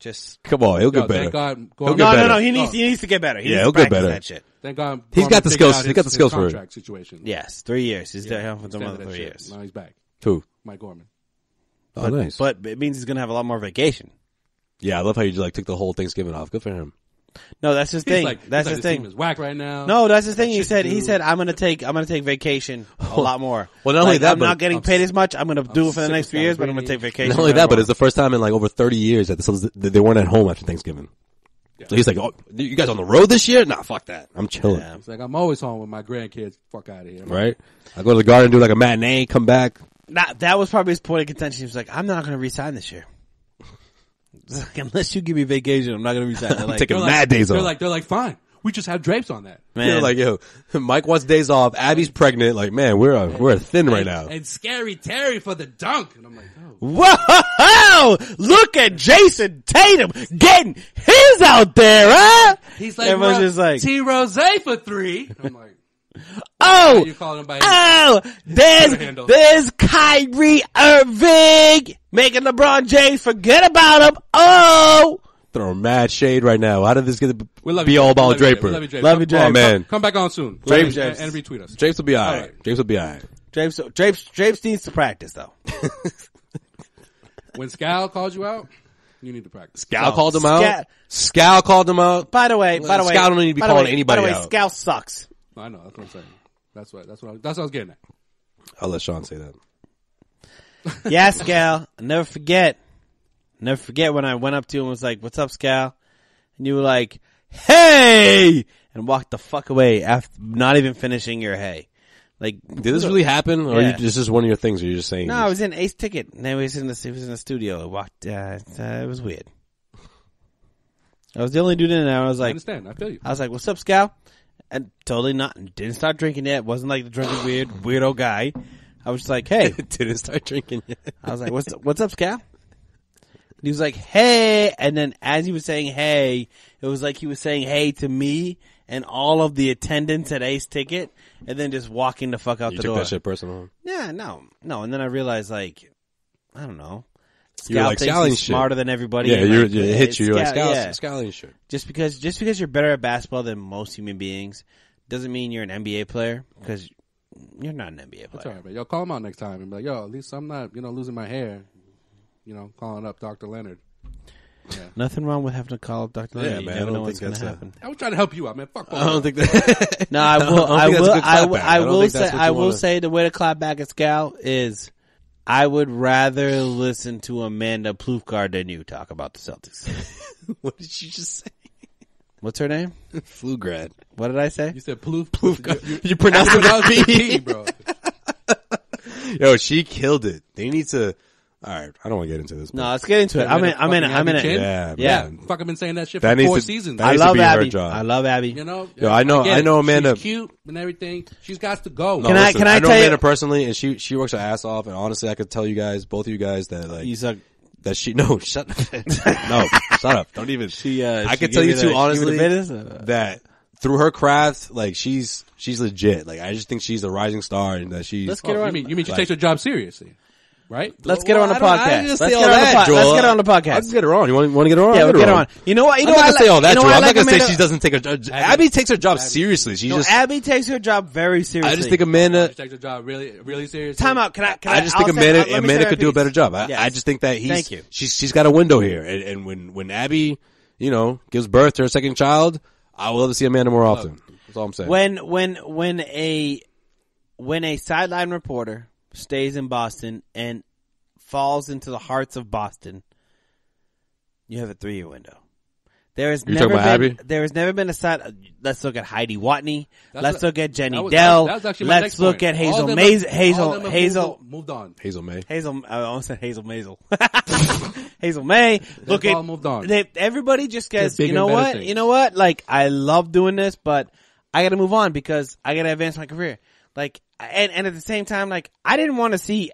[SPEAKER 3] Just
[SPEAKER 2] Come on, he'll get
[SPEAKER 4] Yo,
[SPEAKER 2] better.
[SPEAKER 4] Thank God.
[SPEAKER 2] He'll get
[SPEAKER 3] no.
[SPEAKER 2] better.
[SPEAKER 3] He needs to get better. He
[SPEAKER 2] Yeah,
[SPEAKER 3] needs
[SPEAKER 2] he'll
[SPEAKER 3] to
[SPEAKER 2] get
[SPEAKER 3] practice
[SPEAKER 2] better.
[SPEAKER 3] that shit.
[SPEAKER 4] Thank God.
[SPEAKER 2] He's got the
[SPEAKER 4] Gorman
[SPEAKER 2] skills.
[SPEAKER 4] figured out
[SPEAKER 2] He got the
[SPEAKER 4] his
[SPEAKER 2] skills for it.
[SPEAKER 4] contract situation.
[SPEAKER 3] Yes, 3 years. He's there for
[SPEAKER 4] Extended
[SPEAKER 3] another
[SPEAKER 4] that
[SPEAKER 3] 3
[SPEAKER 4] shit.
[SPEAKER 3] years.
[SPEAKER 4] Now he's back.
[SPEAKER 2] Who?
[SPEAKER 4] Mike Gorman.
[SPEAKER 2] Oh, nice.
[SPEAKER 3] But it means he's gonna have a lot more vacation.
[SPEAKER 2] Yeah, I love how you just took the whole Thanksgiving off. Good for him.
[SPEAKER 3] No, that's his thing. That's his
[SPEAKER 4] His team
[SPEAKER 3] thing.
[SPEAKER 4] is whack right now.
[SPEAKER 3] No, that's his thing. He
[SPEAKER 4] shit
[SPEAKER 3] said
[SPEAKER 4] to do.
[SPEAKER 3] I'm gonna take vacation a lot more.
[SPEAKER 2] Well, not only that,
[SPEAKER 3] I'm
[SPEAKER 2] but
[SPEAKER 3] not getting paid as much. I'm gonna do it for the
[SPEAKER 4] sick
[SPEAKER 3] next
[SPEAKER 4] of
[SPEAKER 3] 3 years, but I'm gonna
[SPEAKER 4] Scalabrine.
[SPEAKER 3] take vacation.
[SPEAKER 2] Not only that, but
[SPEAKER 3] whenever
[SPEAKER 2] it's the first time in over 30 years that they weren't at home after Thanksgiving. So he's like, "Oh, you guys on the road this year? Nah, fuck that. I'm chilling."
[SPEAKER 3] Yeah.
[SPEAKER 4] It's like I'm always home with my grandkids. Fuck out of here.
[SPEAKER 2] Right? I go to the garden, do a matinee, come back.
[SPEAKER 3] That was probably his point of contention. He was like, I'm not going to resign this year. It's like, unless you give me vacation, I'm not going to resign. They're like,
[SPEAKER 2] Taking
[SPEAKER 4] They're
[SPEAKER 2] mad days
[SPEAKER 4] they're
[SPEAKER 2] off.
[SPEAKER 4] like, they're like, fine. We just have drapes on that.
[SPEAKER 3] Man.
[SPEAKER 2] You're like, yo, Mike wants days off. Abby's pregnant. Like, man, we're thin right now.
[SPEAKER 4] And Scary Terry for the dunk. And I'm like, oh.
[SPEAKER 3] Whoa! Look at Jason Tatum getting his out there, huh?
[SPEAKER 4] He's like,
[SPEAKER 3] everyone's just like,
[SPEAKER 4] T. Rose for 3. I'm like,
[SPEAKER 3] oh,
[SPEAKER 4] you calling him by
[SPEAKER 3] there's Kyrie Irving making LeBron James forget about him. Oh,
[SPEAKER 2] Throwing mad shade right now. How did this get to
[SPEAKER 4] we
[SPEAKER 2] be all about Draper?
[SPEAKER 4] We love you, Draper.
[SPEAKER 3] Love you, Draper.
[SPEAKER 2] Oh, man.
[SPEAKER 4] Come back on soon.
[SPEAKER 2] Drapes-
[SPEAKER 4] and retweet us.
[SPEAKER 2] Japes will be all right.
[SPEAKER 4] right.
[SPEAKER 2] Japes will be all right.
[SPEAKER 3] Drapes needs to practice though.
[SPEAKER 4] When Scal calls you out, you need to practice.
[SPEAKER 2] Scal called him out. Scal called him out.
[SPEAKER 3] By the way,
[SPEAKER 2] Scal don't need to be calling anybody out.
[SPEAKER 3] Scal sucks.
[SPEAKER 4] I know. That's what I'm saying. That's what I was getting at.
[SPEAKER 2] I'll let Sean say that.
[SPEAKER 3] Yeah, Scal. I'll never forget when I went up to you and was like, "What's up, Scal?" And you were like, "Hey!" and walked the fuck away after not even finishing your hey. Like,
[SPEAKER 2] Did this really happen, or
[SPEAKER 3] Yeah.
[SPEAKER 2] this is one of your things? Or you're just saying?
[SPEAKER 3] no, I was in Ace Ticket, and he was in the studio. I walked. It was weird. I was the only dude in there. I was
[SPEAKER 4] I
[SPEAKER 3] like,
[SPEAKER 4] understand. I feel you.
[SPEAKER 3] I was like, "What's up, Scal?" And totally not. Didn't start drinking yet. Wasn't like the drunken weirdo guy. I was just like, "Hey."
[SPEAKER 2] Didn't start drinking yet.
[SPEAKER 3] I was like, "What's up, Scal?" And he was like, "Hey," and then as he was saying "hey," it was like he was saying "hey" to me and all of the attendants at Ace Ticket, and then just walking the fuck out
[SPEAKER 2] You
[SPEAKER 3] the
[SPEAKER 2] took
[SPEAKER 3] door.
[SPEAKER 2] that shit personal.
[SPEAKER 3] Yeah, no. And then I realized, like, I don't know.
[SPEAKER 2] You were
[SPEAKER 3] Scal
[SPEAKER 2] like,
[SPEAKER 3] thinks
[SPEAKER 2] Scal ain't
[SPEAKER 3] he's
[SPEAKER 2] shit.
[SPEAKER 3] smarter than everybody.
[SPEAKER 2] Yeah,
[SPEAKER 3] and,
[SPEAKER 2] it
[SPEAKER 3] like,
[SPEAKER 2] hit you. You're like,
[SPEAKER 3] yeah.
[SPEAKER 2] Scal ain't shit.
[SPEAKER 3] Just because you're better at basketball than most human beings doesn't mean you're an NBA player, because you're not an NBA
[SPEAKER 4] That's all
[SPEAKER 3] player.
[SPEAKER 4] right, man. Yo, call him out next time and be like, yo, at least I'm not, losing my hair. Calling up Dr. Leonard. Yeah.
[SPEAKER 3] Nothing wrong with having to call up Dr. Leonard.
[SPEAKER 2] Yeah,
[SPEAKER 3] You
[SPEAKER 2] man,
[SPEAKER 3] never
[SPEAKER 2] I don't
[SPEAKER 3] know what's
[SPEAKER 2] think
[SPEAKER 3] going to
[SPEAKER 2] that's
[SPEAKER 3] happen.
[SPEAKER 4] I was trying to help you out, man. Fuck all
[SPEAKER 2] I don't
[SPEAKER 4] that.
[SPEAKER 2] think that.
[SPEAKER 3] No, I will.
[SPEAKER 2] I don't think that's a good clapback. I don't think that's what
[SPEAKER 3] I
[SPEAKER 2] you
[SPEAKER 3] will
[SPEAKER 2] wanna-
[SPEAKER 3] say the way to clap back at Scal is, I would rather listen to Amanda Plufgard than you talk about the Celtics.
[SPEAKER 2] What did you just say?
[SPEAKER 3] What's her name?
[SPEAKER 2] Flugrad.
[SPEAKER 3] What did I say?
[SPEAKER 4] You said Ploof.
[SPEAKER 2] You pronounced it
[SPEAKER 4] Pronounced
[SPEAKER 2] with
[SPEAKER 4] the
[SPEAKER 2] a
[SPEAKER 4] P,
[SPEAKER 2] P.
[SPEAKER 4] bro.
[SPEAKER 2] Yo, she killed it. They need to. All right, I don't want to get into this.
[SPEAKER 3] No, let's get into it. I'm in it.
[SPEAKER 4] Chin?
[SPEAKER 2] Yeah,
[SPEAKER 3] Yeah.
[SPEAKER 2] man.
[SPEAKER 4] Fucking been saying that shit
[SPEAKER 2] That
[SPEAKER 4] for
[SPEAKER 2] needs
[SPEAKER 4] 4
[SPEAKER 2] to-
[SPEAKER 4] seasons.
[SPEAKER 2] that
[SPEAKER 3] I
[SPEAKER 2] needs to
[SPEAKER 3] love
[SPEAKER 2] be her
[SPEAKER 3] Abby.
[SPEAKER 2] job.
[SPEAKER 3] I love Abby.
[SPEAKER 2] Yo, I know
[SPEAKER 4] get it.
[SPEAKER 2] Amanda.
[SPEAKER 4] She's cute and everything. She's got to go.
[SPEAKER 2] No,
[SPEAKER 3] Can I
[SPEAKER 2] listen, I know
[SPEAKER 3] tell you-
[SPEAKER 2] Amanda personally, and she works her ass off. And honestly, I could tell you guys, both of you guys, that like
[SPEAKER 3] You suck.
[SPEAKER 2] that she. No, shut. No, shut up. Don't even. I
[SPEAKER 3] She
[SPEAKER 2] could tell you
[SPEAKER 3] give
[SPEAKER 2] too,
[SPEAKER 3] it a-
[SPEAKER 2] honestly,
[SPEAKER 3] give it a business?
[SPEAKER 2] that through her craft, like she's legit. Like I just think she's a rising star, and that she's.
[SPEAKER 3] Let's get her on.
[SPEAKER 4] You mean she takes her job seriously, right?
[SPEAKER 3] Let's get her on the
[SPEAKER 2] I
[SPEAKER 3] podcast.
[SPEAKER 2] just
[SPEAKER 3] Let's
[SPEAKER 2] say
[SPEAKER 3] get
[SPEAKER 2] all
[SPEAKER 3] her on the
[SPEAKER 2] that,
[SPEAKER 3] pod-
[SPEAKER 2] Joel.
[SPEAKER 3] Let's get her on the
[SPEAKER 2] I'll
[SPEAKER 3] podcast.
[SPEAKER 2] just get her on. You want to get her on?
[SPEAKER 3] Yeah,
[SPEAKER 2] I'll
[SPEAKER 3] we'll get her on. You know what?
[SPEAKER 2] I'm not gonna say all that, Joel. I'm not gonna say
[SPEAKER 3] Amanda-
[SPEAKER 2] she doesn't take her job. Abby takes her job seriously. She's
[SPEAKER 3] No,
[SPEAKER 2] just.
[SPEAKER 3] Abby takes her job very seriously.
[SPEAKER 2] I just think Amanda.
[SPEAKER 4] She takes her job really, really seriously.
[SPEAKER 3] Time out. Can I?
[SPEAKER 2] I just think
[SPEAKER 3] I'll say- let me say
[SPEAKER 2] Amanda
[SPEAKER 3] my
[SPEAKER 2] could do a
[SPEAKER 3] piece.
[SPEAKER 2] better job.
[SPEAKER 3] Yes.
[SPEAKER 2] I just think that
[SPEAKER 3] Thank you.
[SPEAKER 2] she's got a window here, and when Abby, gives birth to her second child, I would love to see Amanda more often. That's all I'm saying.
[SPEAKER 3] When a sideline reporter stays in Boston and falls into the hearts of Boston, you have a 3-year window. There has
[SPEAKER 2] You're
[SPEAKER 3] never
[SPEAKER 2] talking about
[SPEAKER 3] been.
[SPEAKER 2] Abby?
[SPEAKER 3] There has never been a side. Let's look at Heidi Watney. Let's look at Jenny
[SPEAKER 4] That was
[SPEAKER 3] Dell.
[SPEAKER 4] actually my
[SPEAKER 3] Let's
[SPEAKER 4] next
[SPEAKER 3] look
[SPEAKER 4] point.
[SPEAKER 3] at
[SPEAKER 4] All
[SPEAKER 3] Hazel
[SPEAKER 4] of them
[SPEAKER 3] Maisel.
[SPEAKER 4] have- all of them have moved on.
[SPEAKER 2] Hazel May.
[SPEAKER 3] Hazel. I almost said Hazel Maisel. Hazel May. Look
[SPEAKER 4] all
[SPEAKER 3] at
[SPEAKER 4] moved on.
[SPEAKER 3] everybody just gets.
[SPEAKER 4] bigger
[SPEAKER 3] You know
[SPEAKER 4] and better
[SPEAKER 3] what?
[SPEAKER 4] things.
[SPEAKER 3] You know what? Like, I love doing this, but I got to move on because I got to advance my career. Like, and at the same time, like, I didn't want to see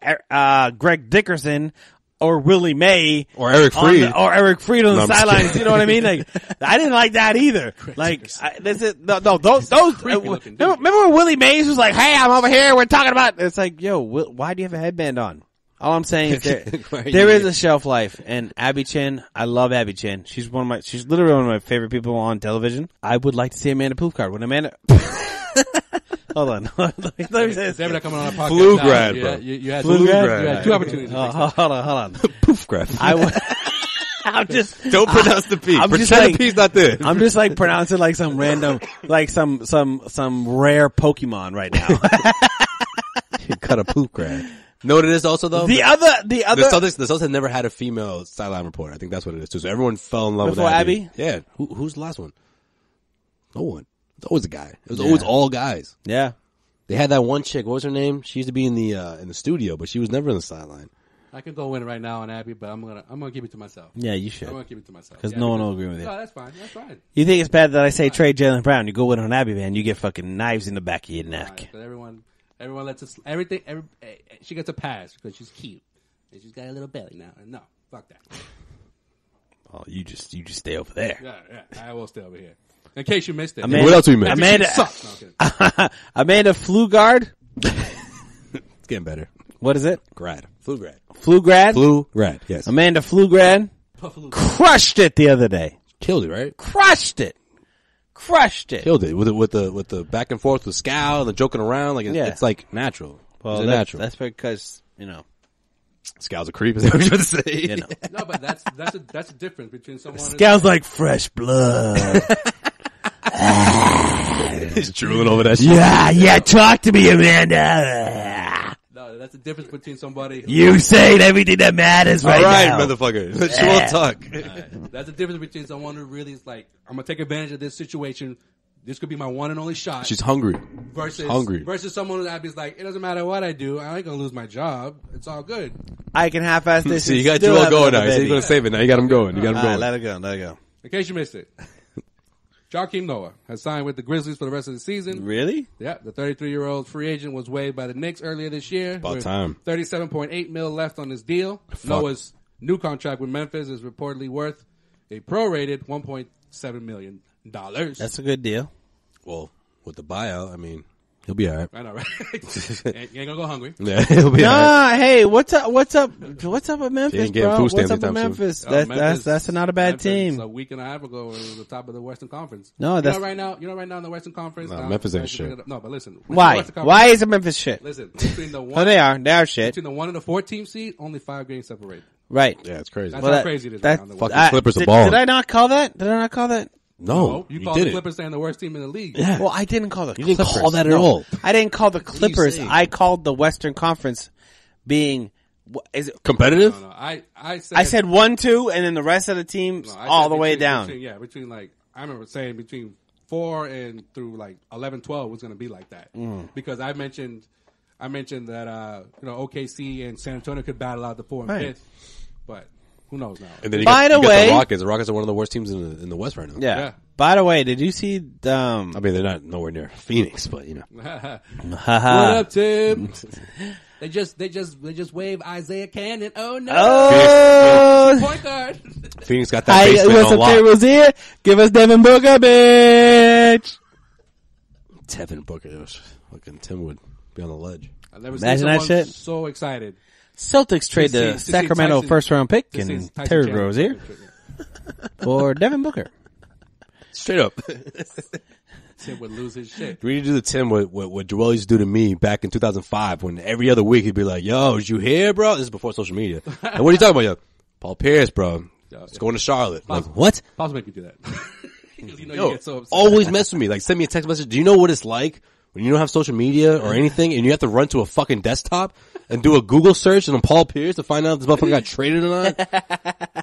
[SPEAKER 3] Greg Dickerson or Willie May
[SPEAKER 2] Or Eric Freed.
[SPEAKER 3] on
[SPEAKER 2] No,
[SPEAKER 3] the
[SPEAKER 2] I'm just
[SPEAKER 3] sidelines.
[SPEAKER 2] kidding.
[SPEAKER 3] You know what I mean? Like, I didn't like that either. Like, those.
[SPEAKER 4] creepy looking dude.
[SPEAKER 3] Remember when Willie Mays was like, "Hey, I'm over here. We're talking about." It's like, yo, why do you have a headband on? All I'm saying is
[SPEAKER 2] Why are you
[SPEAKER 3] there is
[SPEAKER 2] here?
[SPEAKER 3] a shelf life, and Abby Chin, I love Abby Chin. She's literally one of my favorite people on television. I would like to see Amanda Plufgard. When Amanda, hold on, let me say this.
[SPEAKER 4] They're not coming on a podcast.
[SPEAKER 2] Flugrad,
[SPEAKER 4] now.
[SPEAKER 2] bro.
[SPEAKER 4] You had
[SPEAKER 3] Flugrad?
[SPEAKER 4] you had 2 opportunities.
[SPEAKER 3] Hold on.
[SPEAKER 2] Poof graph.
[SPEAKER 3] I'm just
[SPEAKER 2] Don't pronounce the P.
[SPEAKER 3] I'm just
[SPEAKER 2] Pretend
[SPEAKER 3] like-
[SPEAKER 2] the P's not there.
[SPEAKER 3] I'm just like pronouncing like some random, like some rare Pokemon right now.
[SPEAKER 2] You cut a poop grab. Know what it is also though?
[SPEAKER 3] The other
[SPEAKER 2] The Celtics have never had a female sideline reporter. I think that's what it is too. So everyone fell in love
[SPEAKER 3] Before
[SPEAKER 2] with Abby.
[SPEAKER 3] Abby?
[SPEAKER 2] Yeah. Who's the last one? No one. It's always a guy. It was always all guys.
[SPEAKER 3] yeah.
[SPEAKER 2] They had that one chick. What was her name? She used to be in the studio, but she was never in the sideline.
[SPEAKER 4] I can go in right now on Abby, but I'm gonna keep it to myself.
[SPEAKER 3] Yeah, you should.
[SPEAKER 4] I'm gonna keep it to myself
[SPEAKER 3] Because no one will agree with you.
[SPEAKER 4] No, that's fine. That's fine.
[SPEAKER 3] You think it's bad that I say trade Jaylen Brown? You go in on Abby, man. You get fucking knives in the back of your neck.
[SPEAKER 4] Right, but everyone lets us everything. She gets a pass because she's cute and she's got a little belly now. And no, fuck that.
[SPEAKER 2] Oh, you just stay over there.
[SPEAKER 4] Yeah, I will stay over here. In case you missed it.
[SPEAKER 2] What else we missed?
[SPEAKER 3] Amanda Flugard.
[SPEAKER 2] It's getting better.
[SPEAKER 3] What is it?
[SPEAKER 2] Flugrad.
[SPEAKER 3] Flugrad,
[SPEAKER 2] yes.
[SPEAKER 3] Amanda Flugrad crushed it the other day.
[SPEAKER 2] Killed it, right?
[SPEAKER 3] Crushed it.
[SPEAKER 2] Killed it with the back and forth with Scal and the joking around. Like it's like natural.
[SPEAKER 3] Well,
[SPEAKER 2] natural.
[SPEAKER 3] That's because
[SPEAKER 2] Scal's a creep. Is that what you're going to say?
[SPEAKER 3] you know.
[SPEAKER 4] No, but that's a difference between someone.
[SPEAKER 3] Scal's like fresh blood.
[SPEAKER 2] He's drooling over that shit.
[SPEAKER 3] Yeah. Talk to me, Amanda.
[SPEAKER 4] No, that's the difference between somebody.
[SPEAKER 3] You saying everything that matters right now.
[SPEAKER 2] All right, motherfucker. Let you all talk.
[SPEAKER 4] That's the difference between someone who really is like, I'm gonna take advantage of this situation. This could be my one and only shot.
[SPEAKER 2] She's hungry.
[SPEAKER 4] Versus someone who's like, it doesn't matter what I do. I ain't gonna lose my job. It's all good.
[SPEAKER 3] I can half-ass this.
[SPEAKER 2] See, you got you all going now. You said you're gonna save it now. You got him going.
[SPEAKER 3] Let it go.
[SPEAKER 4] In case you missed it, Joakim Noah has signed with the Grizzlies for the rest of the season.
[SPEAKER 3] Really?
[SPEAKER 4] Yeah, the 33-year-old free agent was waived by the Knicks earlier this year.
[SPEAKER 2] About time.
[SPEAKER 4] $37.8 million left on his deal.
[SPEAKER 2] Fuck.
[SPEAKER 4] Noah's new contract with Memphis is reportedly worth a prorated $1.7 million.
[SPEAKER 3] That's a good deal.
[SPEAKER 2] Well, with the buyout, I mean, he'll be all right.
[SPEAKER 4] I know, right? You ain't gonna go hungry.
[SPEAKER 2] Yeah, he'll be all right.
[SPEAKER 3] Hey, what's up with Memphis,
[SPEAKER 2] ain't getting
[SPEAKER 3] bro?
[SPEAKER 2] food
[SPEAKER 3] What's
[SPEAKER 2] stamps
[SPEAKER 3] up with
[SPEAKER 2] anytime
[SPEAKER 3] Memphis?
[SPEAKER 2] soon.
[SPEAKER 3] That's not a bad team.
[SPEAKER 4] A week and a half ago, it was the top of the Western Conference.
[SPEAKER 3] No, that's
[SPEAKER 4] right now in the Western Conference.
[SPEAKER 2] No, Memphis ain't shit.
[SPEAKER 4] No, but listen.
[SPEAKER 3] Why? Why is it Memphis shit?
[SPEAKER 4] Listen, between the
[SPEAKER 3] Oh, they are shit.
[SPEAKER 4] Between the 1 and the 4 team seed, only 5 games separated.
[SPEAKER 3] Right.
[SPEAKER 2] Yeah, it's crazy.
[SPEAKER 4] That's how crazy it is. Right now in the West.
[SPEAKER 2] Fucking Clippers are balling.
[SPEAKER 3] Did I not call that?
[SPEAKER 2] No,
[SPEAKER 4] you called the Clippers saying the worst team in the league.
[SPEAKER 2] Yeah.
[SPEAKER 3] Well, I didn't call the
[SPEAKER 2] You
[SPEAKER 3] Clippers.
[SPEAKER 2] didn't call that at all.
[SPEAKER 3] I didn't call the Clippers.
[SPEAKER 2] saying?
[SPEAKER 3] I called the Western Conference being is it
[SPEAKER 2] Competitive?
[SPEAKER 4] No. I
[SPEAKER 3] said 1-2 and then the rest of the teams all the way down.
[SPEAKER 4] Between like I remember saying between 4 and through like 11-12 was going to be like that because I mentioned that OKC and San Antonio could battle out the 4 and 5th, but who knows now?
[SPEAKER 2] And then you
[SPEAKER 3] By
[SPEAKER 2] got
[SPEAKER 3] the way,
[SPEAKER 2] the Rockets. The Rockets are one of the worst teams in the West right now.
[SPEAKER 3] Yeah. By the way, did you see?
[SPEAKER 2] I mean, they're not nowhere near Phoenix, but
[SPEAKER 4] What up, Tim? They just waved Isaiah Cannon. Oh no!
[SPEAKER 3] Oh,
[SPEAKER 4] Point guard.
[SPEAKER 2] Phoenix got that basement
[SPEAKER 3] what's
[SPEAKER 2] on
[SPEAKER 3] up,
[SPEAKER 2] lock.
[SPEAKER 3] tables here? Give us Devin Booker, bitch.
[SPEAKER 2] Devin Booker, fucking Tim would be on the ledge.
[SPEAKER 4] I've never
[SPEAKER 3] Imagine
[SPEAKER 4] seen
[SPEAKER 3] that
[SPEAKER 4] someone
[SPEAKER 3] shit.
[SPEAKER 4] so excited.
[SPEAKER 3] Celtics trade
[SPEAKER 4] To
[SPEAKER 3] the
[SPEAKER 4] see
[SPEAKER 3] Sacramento
[SPEAKER 4] Tyson-
[SPEAKER 3] first-round pick
[SPEAKER 4] to see
[SPEAKER 3] and
[SPEAKER 4] Tyson
[SPEAKER 3] Terry
[SPEAKER 4] Chandler.
[SPEAKER 3] Rozier for Devin Booker.
[SPEAKER 2] Straight up.
[SPEAKER 4] Tim would lose his shit.
[SPEAKER 2] We need to do the Tim what Joel used to do to me back in 2005 when every other week he'd be like, yo, did you hear, bro? This is before social media. And what are you talking about, yo? Paul Pierce, bro. It's going to Charlotte. Like, what?
[SPEAKER 4] Pops make you do that. Because you
[SPEAKER 2] Yo,
[SPEAKER 4] get so upset.
[SPEAKER 2] always mess with me. Like, send me a text message. Do you know what it's like when you don't have social media or anything and you have to run to a fucking desktop and do a Google search on Paul Pierce to find out if this motherfucker got traded or not?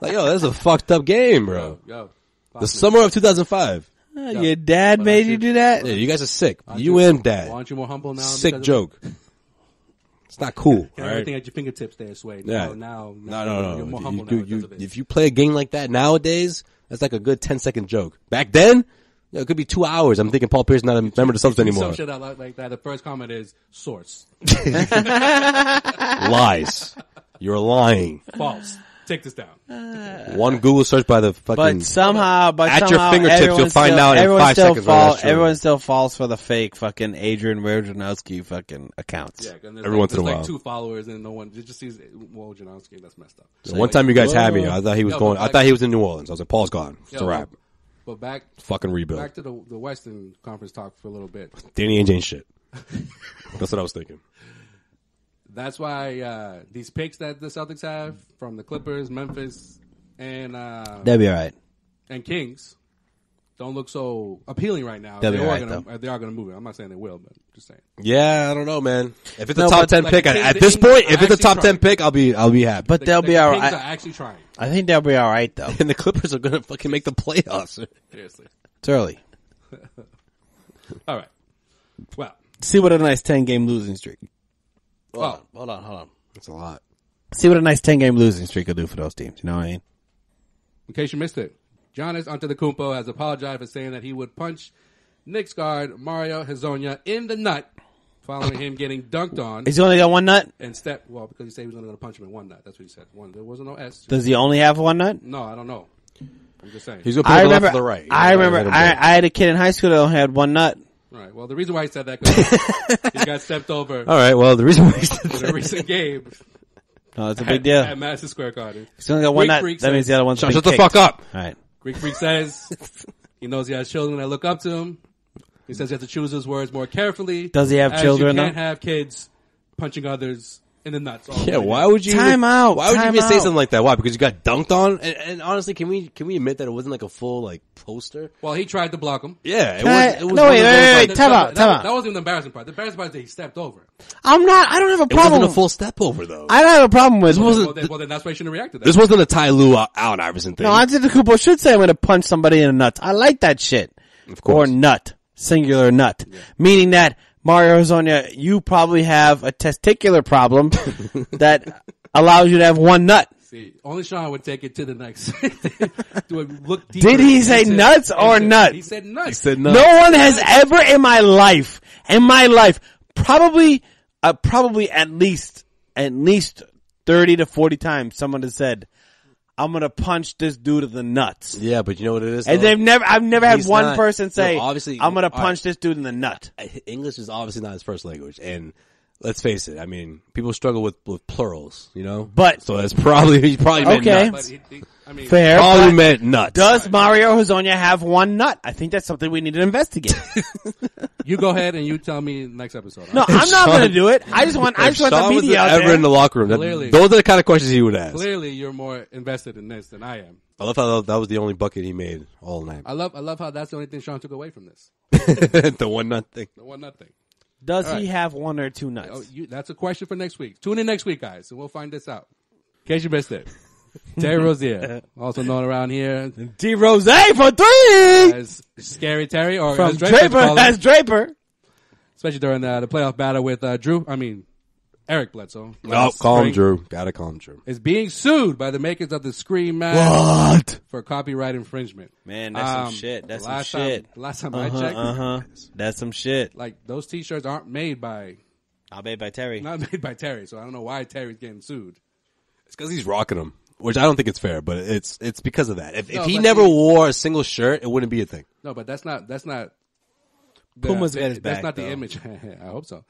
[SPEAKER 2] Like, yo, that's a fucked up game, bro.
[SPEAKER 4] Yo,
[SPEAKER 2] The summer of 2005.
[SPEAKER 3] Your dad made you do that?
[SPEAKER 2] Yeah, you guys are sick. You and Dad.
[SPEAKER 4] Aren't you more humble now?
[SPEAKER 2] Sick joke. It's not cool.
[SPEAKER 4] Get
[SPEAKER 2] All right?
[SPEAKER 4] everything at your fingertips there, Sway.
[SPEAKER 2] Yeah.
[SPEAKER 4] Now,
[SPEAKER 2] No.
[SPEAKER 4] You're more humble now because of it.
[SPEAKER 2] If you play a game like that nowadays, that's like a good 10-second joke. Back then, it could be 2 hours. I'm thinking Paul Pierce not a member of the Celtics anymore.
[SPEAKER 4] Some shit out like that. The first comment is source.
[SPEAKER 2] Lies. You're lying.
[SPEAKER 4] False. Take this down.
[SPEAKER 2] One Google search by the fucking.
[SPEAKER 3] But somehow,
[SPEAKER 2] at your fingertips, you'll find out in 5 seconds whether that's true.
[SPEAKER 3] Everyone still falls for the fake fucking Adrian Wojnarowski fucking accounts.
[SPEAKER 4] Yeah, and
[SPEAKER 2] Every once in a
[SPEAKER 4] there's
[SPEAKER 2] while.
[SPEAKER 4] 2 followers and no one it just sees Wojnarowski. That's messed up.
[SPEAKER 2] So one time you guys had me. I thought he was going. I thought he was in New Orleans. I was like, Paul's gone. It's a wrap.
[SPEAKER 4] But back
[SPEAKER 2] Rebuild.
[SPEAKER 4] Back to the Western Conference talk for a little bit.
[SPEAKER 2] Danny Ainge ain't shit. That's what I was thinking.
[SPEAKER 4] That's why these picks that the Celtics have from the Clippers, Memphis, and
[SPEAKER 3] They'll be all right.
[SPEAKER 4] and Kings don't look so appealing right now.
[SPEAKER 3] They'll be
[SPEAKER 4] They
[SPEAKER 3] all
[SPEAKER 4] are
[SPEAKER 3] right,
[SPEAKER 4] gonna they are going to move it. I'm not saying they will, but just saying.
[SPEAKER 2] Yeah, I don't know, man. If it's
[SPEAKER 3] No,
[SPEAKER 2] a top
[SPEAKER 3] but
[SPEAKER 2] 10
[SPEAKER 4] like
[SPEAKER 2] pick,
[SPEAKER 4] the Kings-
[SPEAKER 2] at
[SPEAKER 4] the
[SPEAKER 2] this
[SPEAKER 4] Kings
[SPEAKER 2] point,
[SPEAKER 4] are
[SPEAKER 2] if it's a top
[SPEAKER 4] actually
[SPEAKER 2] 10 pick, I'll be happy.
[SPEAKER 3] But they'll be all
[SPEAKER 4] Kings
[SPEAKER 3] right.
[SPEAKER 4] are actually trying.
[SPEAKER 3] I think they'll be all right though.
[SPEAKER 2] And the Clippers are gonna fucking make the playoffs.
[SPEAKER 4] Seriously.
[SPEAKER 3] It's early.
[SPEAKER 4] All right. Well,
[SPEAKER 3] See what a nice 10-game losing streak.
[SPEAKER 4] well,
[SPEAKER 3] Hold on.
[SPEAKER 2] That's a lot.
[SPEAKER 3] See what a nice 10-game losing streak will do for those teams. You know what I mean?
[SPEAKER 4] In case you missed it, Giannis Antetokounmpo has apologized for saying that he would punch Knicks guard Mario Hezonja in the nut following him getting dunked on.
[SPEAKER 3] He's only got one nut?
[SPEAKER 4] Because he said he was only going to punch him in one nut. That's what he said. One. There wasn't no S.
[SPEAKER 3] Does he only have one nut?
[SPEAKER 4] No, I don't know. I'm just saying.
[SPEAKER 2] He's going to put the left to the right.
[SPEAKER 3] I remember I had a kid in high school that only had one nut.
[SPEAKER 4] Right. Well, the reason why he said that because he got stepped over.
[SPEAKER 2] All right. Well, the reason why he said
[SPEAKER 4] in a recent game.
[SPEAKER 3] No, it's a big deal.
[SPEAKER 4] At Madison Square Garden.
[SPEAKER 3] He's only got one nut. That means the other one's
[SPEAKER 2] shut the fuck up.
[SPEAKER 3] All right.
[SPEAKER 4] Greek Freak says he knows he has children that look up to him. He says he has to choose his words more carefully.
[SPEAKER 3] Does he have children?
[SPEAKER 4] You can't have kids punching others in the nuts.
[SPEAKER 2] Yeah, why would you
[SPEAKER 3] time out?
[SPEAKER 2] Why would you even say something like that? Why? Because you got dunked on? And honestly, can we admit that it wasn't like a full like poster?
[SPEAKER 4] Well, he tried to block him.
[SPEAKER 2] Yeah, it was.
[SPEAKER 3] No, wait, time out.
[SPEAKER 4] That wasn't even the embarrassing part. The embarrassing part is that he stepped over.
[SPEAKER 3] I don't have a
[SPEAKER 2] It
[SPEAKER 3] problem.
[SPEAKER 2] wasn't a full step over though.
[SPEAKER 3] I don't have a problem with it.
[SPEAKER 4] Well, then that's why you shouldn't have reacted.
[SPEAKER 2] This wasn't a Ty Lue Allen Iverson thing.
[SPEAKER 3] No, Antetokounmpo should say I'm going to punch somebody in the nuts. I like that shit.
[SPEAKER 2] Of course.
[SPEAKER 3] Or nut. Singular nut. Yeah. Meaning that, Mario Hezonja, you probably have a testicular problem that allows you to have one nut.
[SPEAKER 4] See, only Sean would take it to the next. Look deeper.
[SPEAKER 3] Did he say nuts or nut?
[SPEAKER 4] He said nuts.
[SPEAKER 2] He said nuts.
[SPEAKER 3] No one has ever in my life, probably at least 30 to 40 times someone has said, I'm gonna punch this dude in the nuts.
[SPEAKER 2] Yeah, but you know what it is?
[SPEAKER 3] And I've never had one person say,
[SPEAKER 2] obviously,
[SPEAKER 3] I'm gonna punch this dude in the nut.
[SPEAKER 2] English is obviously not his first language, and let's face it. I mean, people struggle with plurals, you know.
[SPEAKER 3] But
[SPEAKER 2] so that's probably he meant
[SPEAKER 3] okay.
[SPEAKER 2] nuts.
[SPEAKER 3] Fair.
[SPEAKER 2] Probably meant nuts.
[SPEAKER 3] Does Mario Hezonja have one nut? I think that's something we need to investigate.
[SPEAKER 4] You go ahead and you tell me next episode.
[SPEAKER 3] No, I'm not going to do it. I just want the media out there.
[SPEAKER 2] Ever in the locker room, those are the kind of questions he would ask.
[SPEAKER 4] Clearly, you're more invested in this than I am.
[SPEAKER 2] I love how that was the only bucket he made all night.
[SPEAKER 4] I love how that's the only thing Sean took away from this.
[SPEAKER 2] The one nut thing.
[SPEAKER 4] The one nut thing.
[SPEAKER 3] Does he have one or two nuts?
[SPEAKER 4] That's a question for next week. Tune in next week, guys, and we'll find this out. In case you missed it. Terry Rozier, also known around here.
[SPEAKER 3] D Rose for three!
[SPEAKER 4] As Scary Terry, or
[SPEAKER 3] from
[SPEAKER 4] as
[SPEAKER 3] Draper.
[SPEAKER 4] Especially during the playoff battle with Eric Bledsoe.
[SPEAKER 2] No, call him Drew. Gotta call him Drew.
[SPEAKER 4] Is being sued by the makers of the Scream mask for copyright infringement.
[SPEAKER 3] Man, that's some shit. That's some shit.
[SPEAKER 4] Last time I checked.
[SPEAKER 3] That's some shit.
[SPEAKER 4] Like, those t-shirts aren't made by...
[SPEAKER 3] Not made by Terry.
[SPEAKER 4] Not made by Terry, so I don't know why Terry's getting sued.
[SPEAKER 2] It's because he's rocking them. Which I don't think it's fair, but it's because of that. If he never wore a single shirt, it wouldn't be a thing.
[SPEAKER 4] No, but that's not
[SPEAKER 3] Puma's got his back.
[SPEAKER 4] That's not the image. I hope so.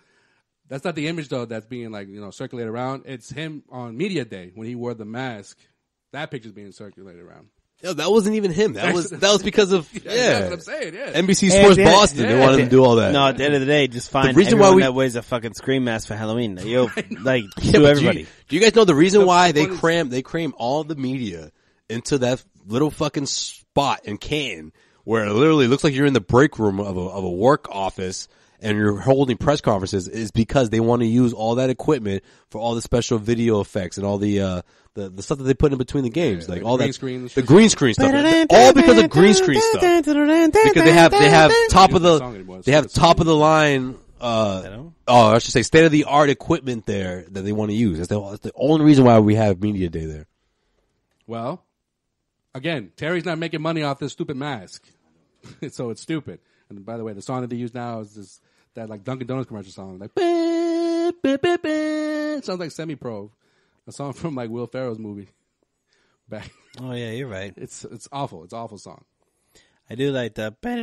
[SPEAKER 4] That's not the image though that's being circulated around. It's him on media day when he wore the mask. That picture's being circulated around.
[SPEAKER 2] Yo, that wasn't even him. That was because of
[SPEAKER 4] That's what I'm saying. Yeah.
[SPEAKER 2] NBC Sports Boston. They wanted him to do all that.
[SPEAKER 3] No, at the end of the day, just find everyone that wears a fucking Scream mask for Halloween. Yo, sue everybody.
[SPEAKER 2] Do you guys know the reason why they cram all the media into that little fucking spot in Canton where it literally looks like you're in the break room of a work office and you're holding press conferences is because they want to use all that equipment for all the special video effects and all the stuff that they put in between the games, like all that the green screen stuff, all because of green screen stuff. Because they have top of the line, I should say state of the art equipment there that they want to use. That's the only reason why we have media day there.
[SPEAKER 4] Well, again, Terry's not making money off this stupid mask, so it's stupid. And by the way, the song that they use now is that like Dunkin' Donuts commercial song, like it sounds like Semi-Pro, a song from like Will Ferrell's movie. Back.
[SPEAKER 3] Oh yeah, you're right.
[SPEAKER 4] It's awful. It's an awful song.
[SPEAKER 3] I do like the.
[SPEAKER 4] I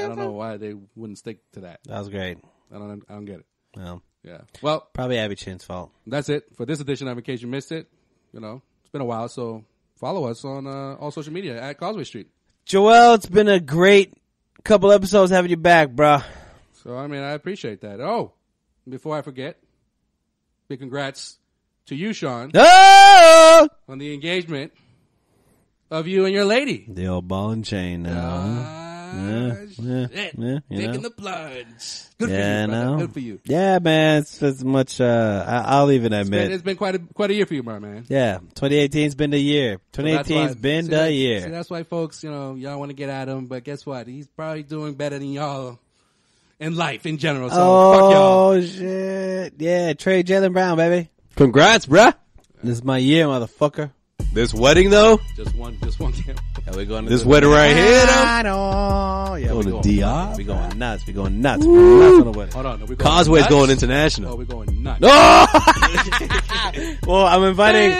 [SPEAKER 4] don't know why they wouldn't stick to that.
[SPEAKER 3] That was great.
[SPEAKER 4] I don't get it.
[SPEAKER 3] Well,
[SPEAKER 4] yeah. Well,
[SPEAKER 3] probably Abby Chin's fault.
[SPEAKER 4] That's it for this edition of In Case You Missed It. It's been a while, so follow us on all social media at Causeway Street.
[SPEAKER 3] Joel, it's been a great couple episodes having you back, bruh.
[SPEAKER 4] So, I appreciate that. Oh, before I forget, big congrats to you, Sean, on the engagement of you and your lady.
[SPEAKER 3] The old ball and chain now.
[SPEAKER 4] Taking the plunge. Good for you, brother. Good for you.
[SPEAKER 3] Yeah, man. It's as much, I'll even admit.
[SPEAKER 4] It's been quite a year for you, my man.
[SPEAKER 3] Yeah. 2018's been the year. 2018's been the year.
[SPEAKER 4] That's why folks, y'all want to get at him, but guess what? He's probably doing better than y'all in life in general. So fuck y'all.
[SPEAKER 3] Oh shit! Yeah, trade Jaylen Brown, baby.
[SPEAKER 2] Congrats, bruh.
[SPEAKER 3] This is my year, motherfucker.
[SPEAKER 2] This wedding though.
[SPEAKER 4] Just one game.
[SPEAKER 3] Yeah, we going to
[SPEAKER 2] This wedding right here though.
[SPEAKER 3] I know. Yeah,
[SPEAKER 2] Going
[SPEAKER 3] we
[SPEAKER 2] to
[SPEAKER 3] going,
[SPEAKER 2] DR?
[SPEAKER 3] we going nuts. We going nuts. We going nuts on the wedding.
[SPEAKER 4] Hold on, no, we going
[SPEAKER 2] Causeway's
[SPEAKER 4] nuts?
[SPEAKER 2] going
[SPEAKER 4] Oh,
[SPEAKER 2] international.
[SPEAKER 4] we're going nuts.
[SPEAKER 3] Well, I'm inviting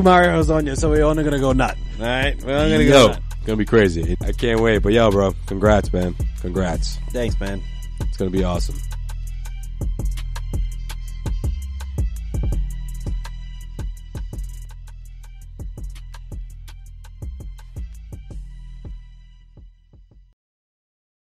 [SPEAKER 3] Mario Hezonja, so we're only gonna go nuts. All right, we're only gonna go nuts.
[SPEAKER 2] Gonna be crazy. I can't wait. But yo, bro, congrats, man. Congrats.
[SPEAKER 3] Thanks, man.
[SPEAKER 2] It's gonna be awesome.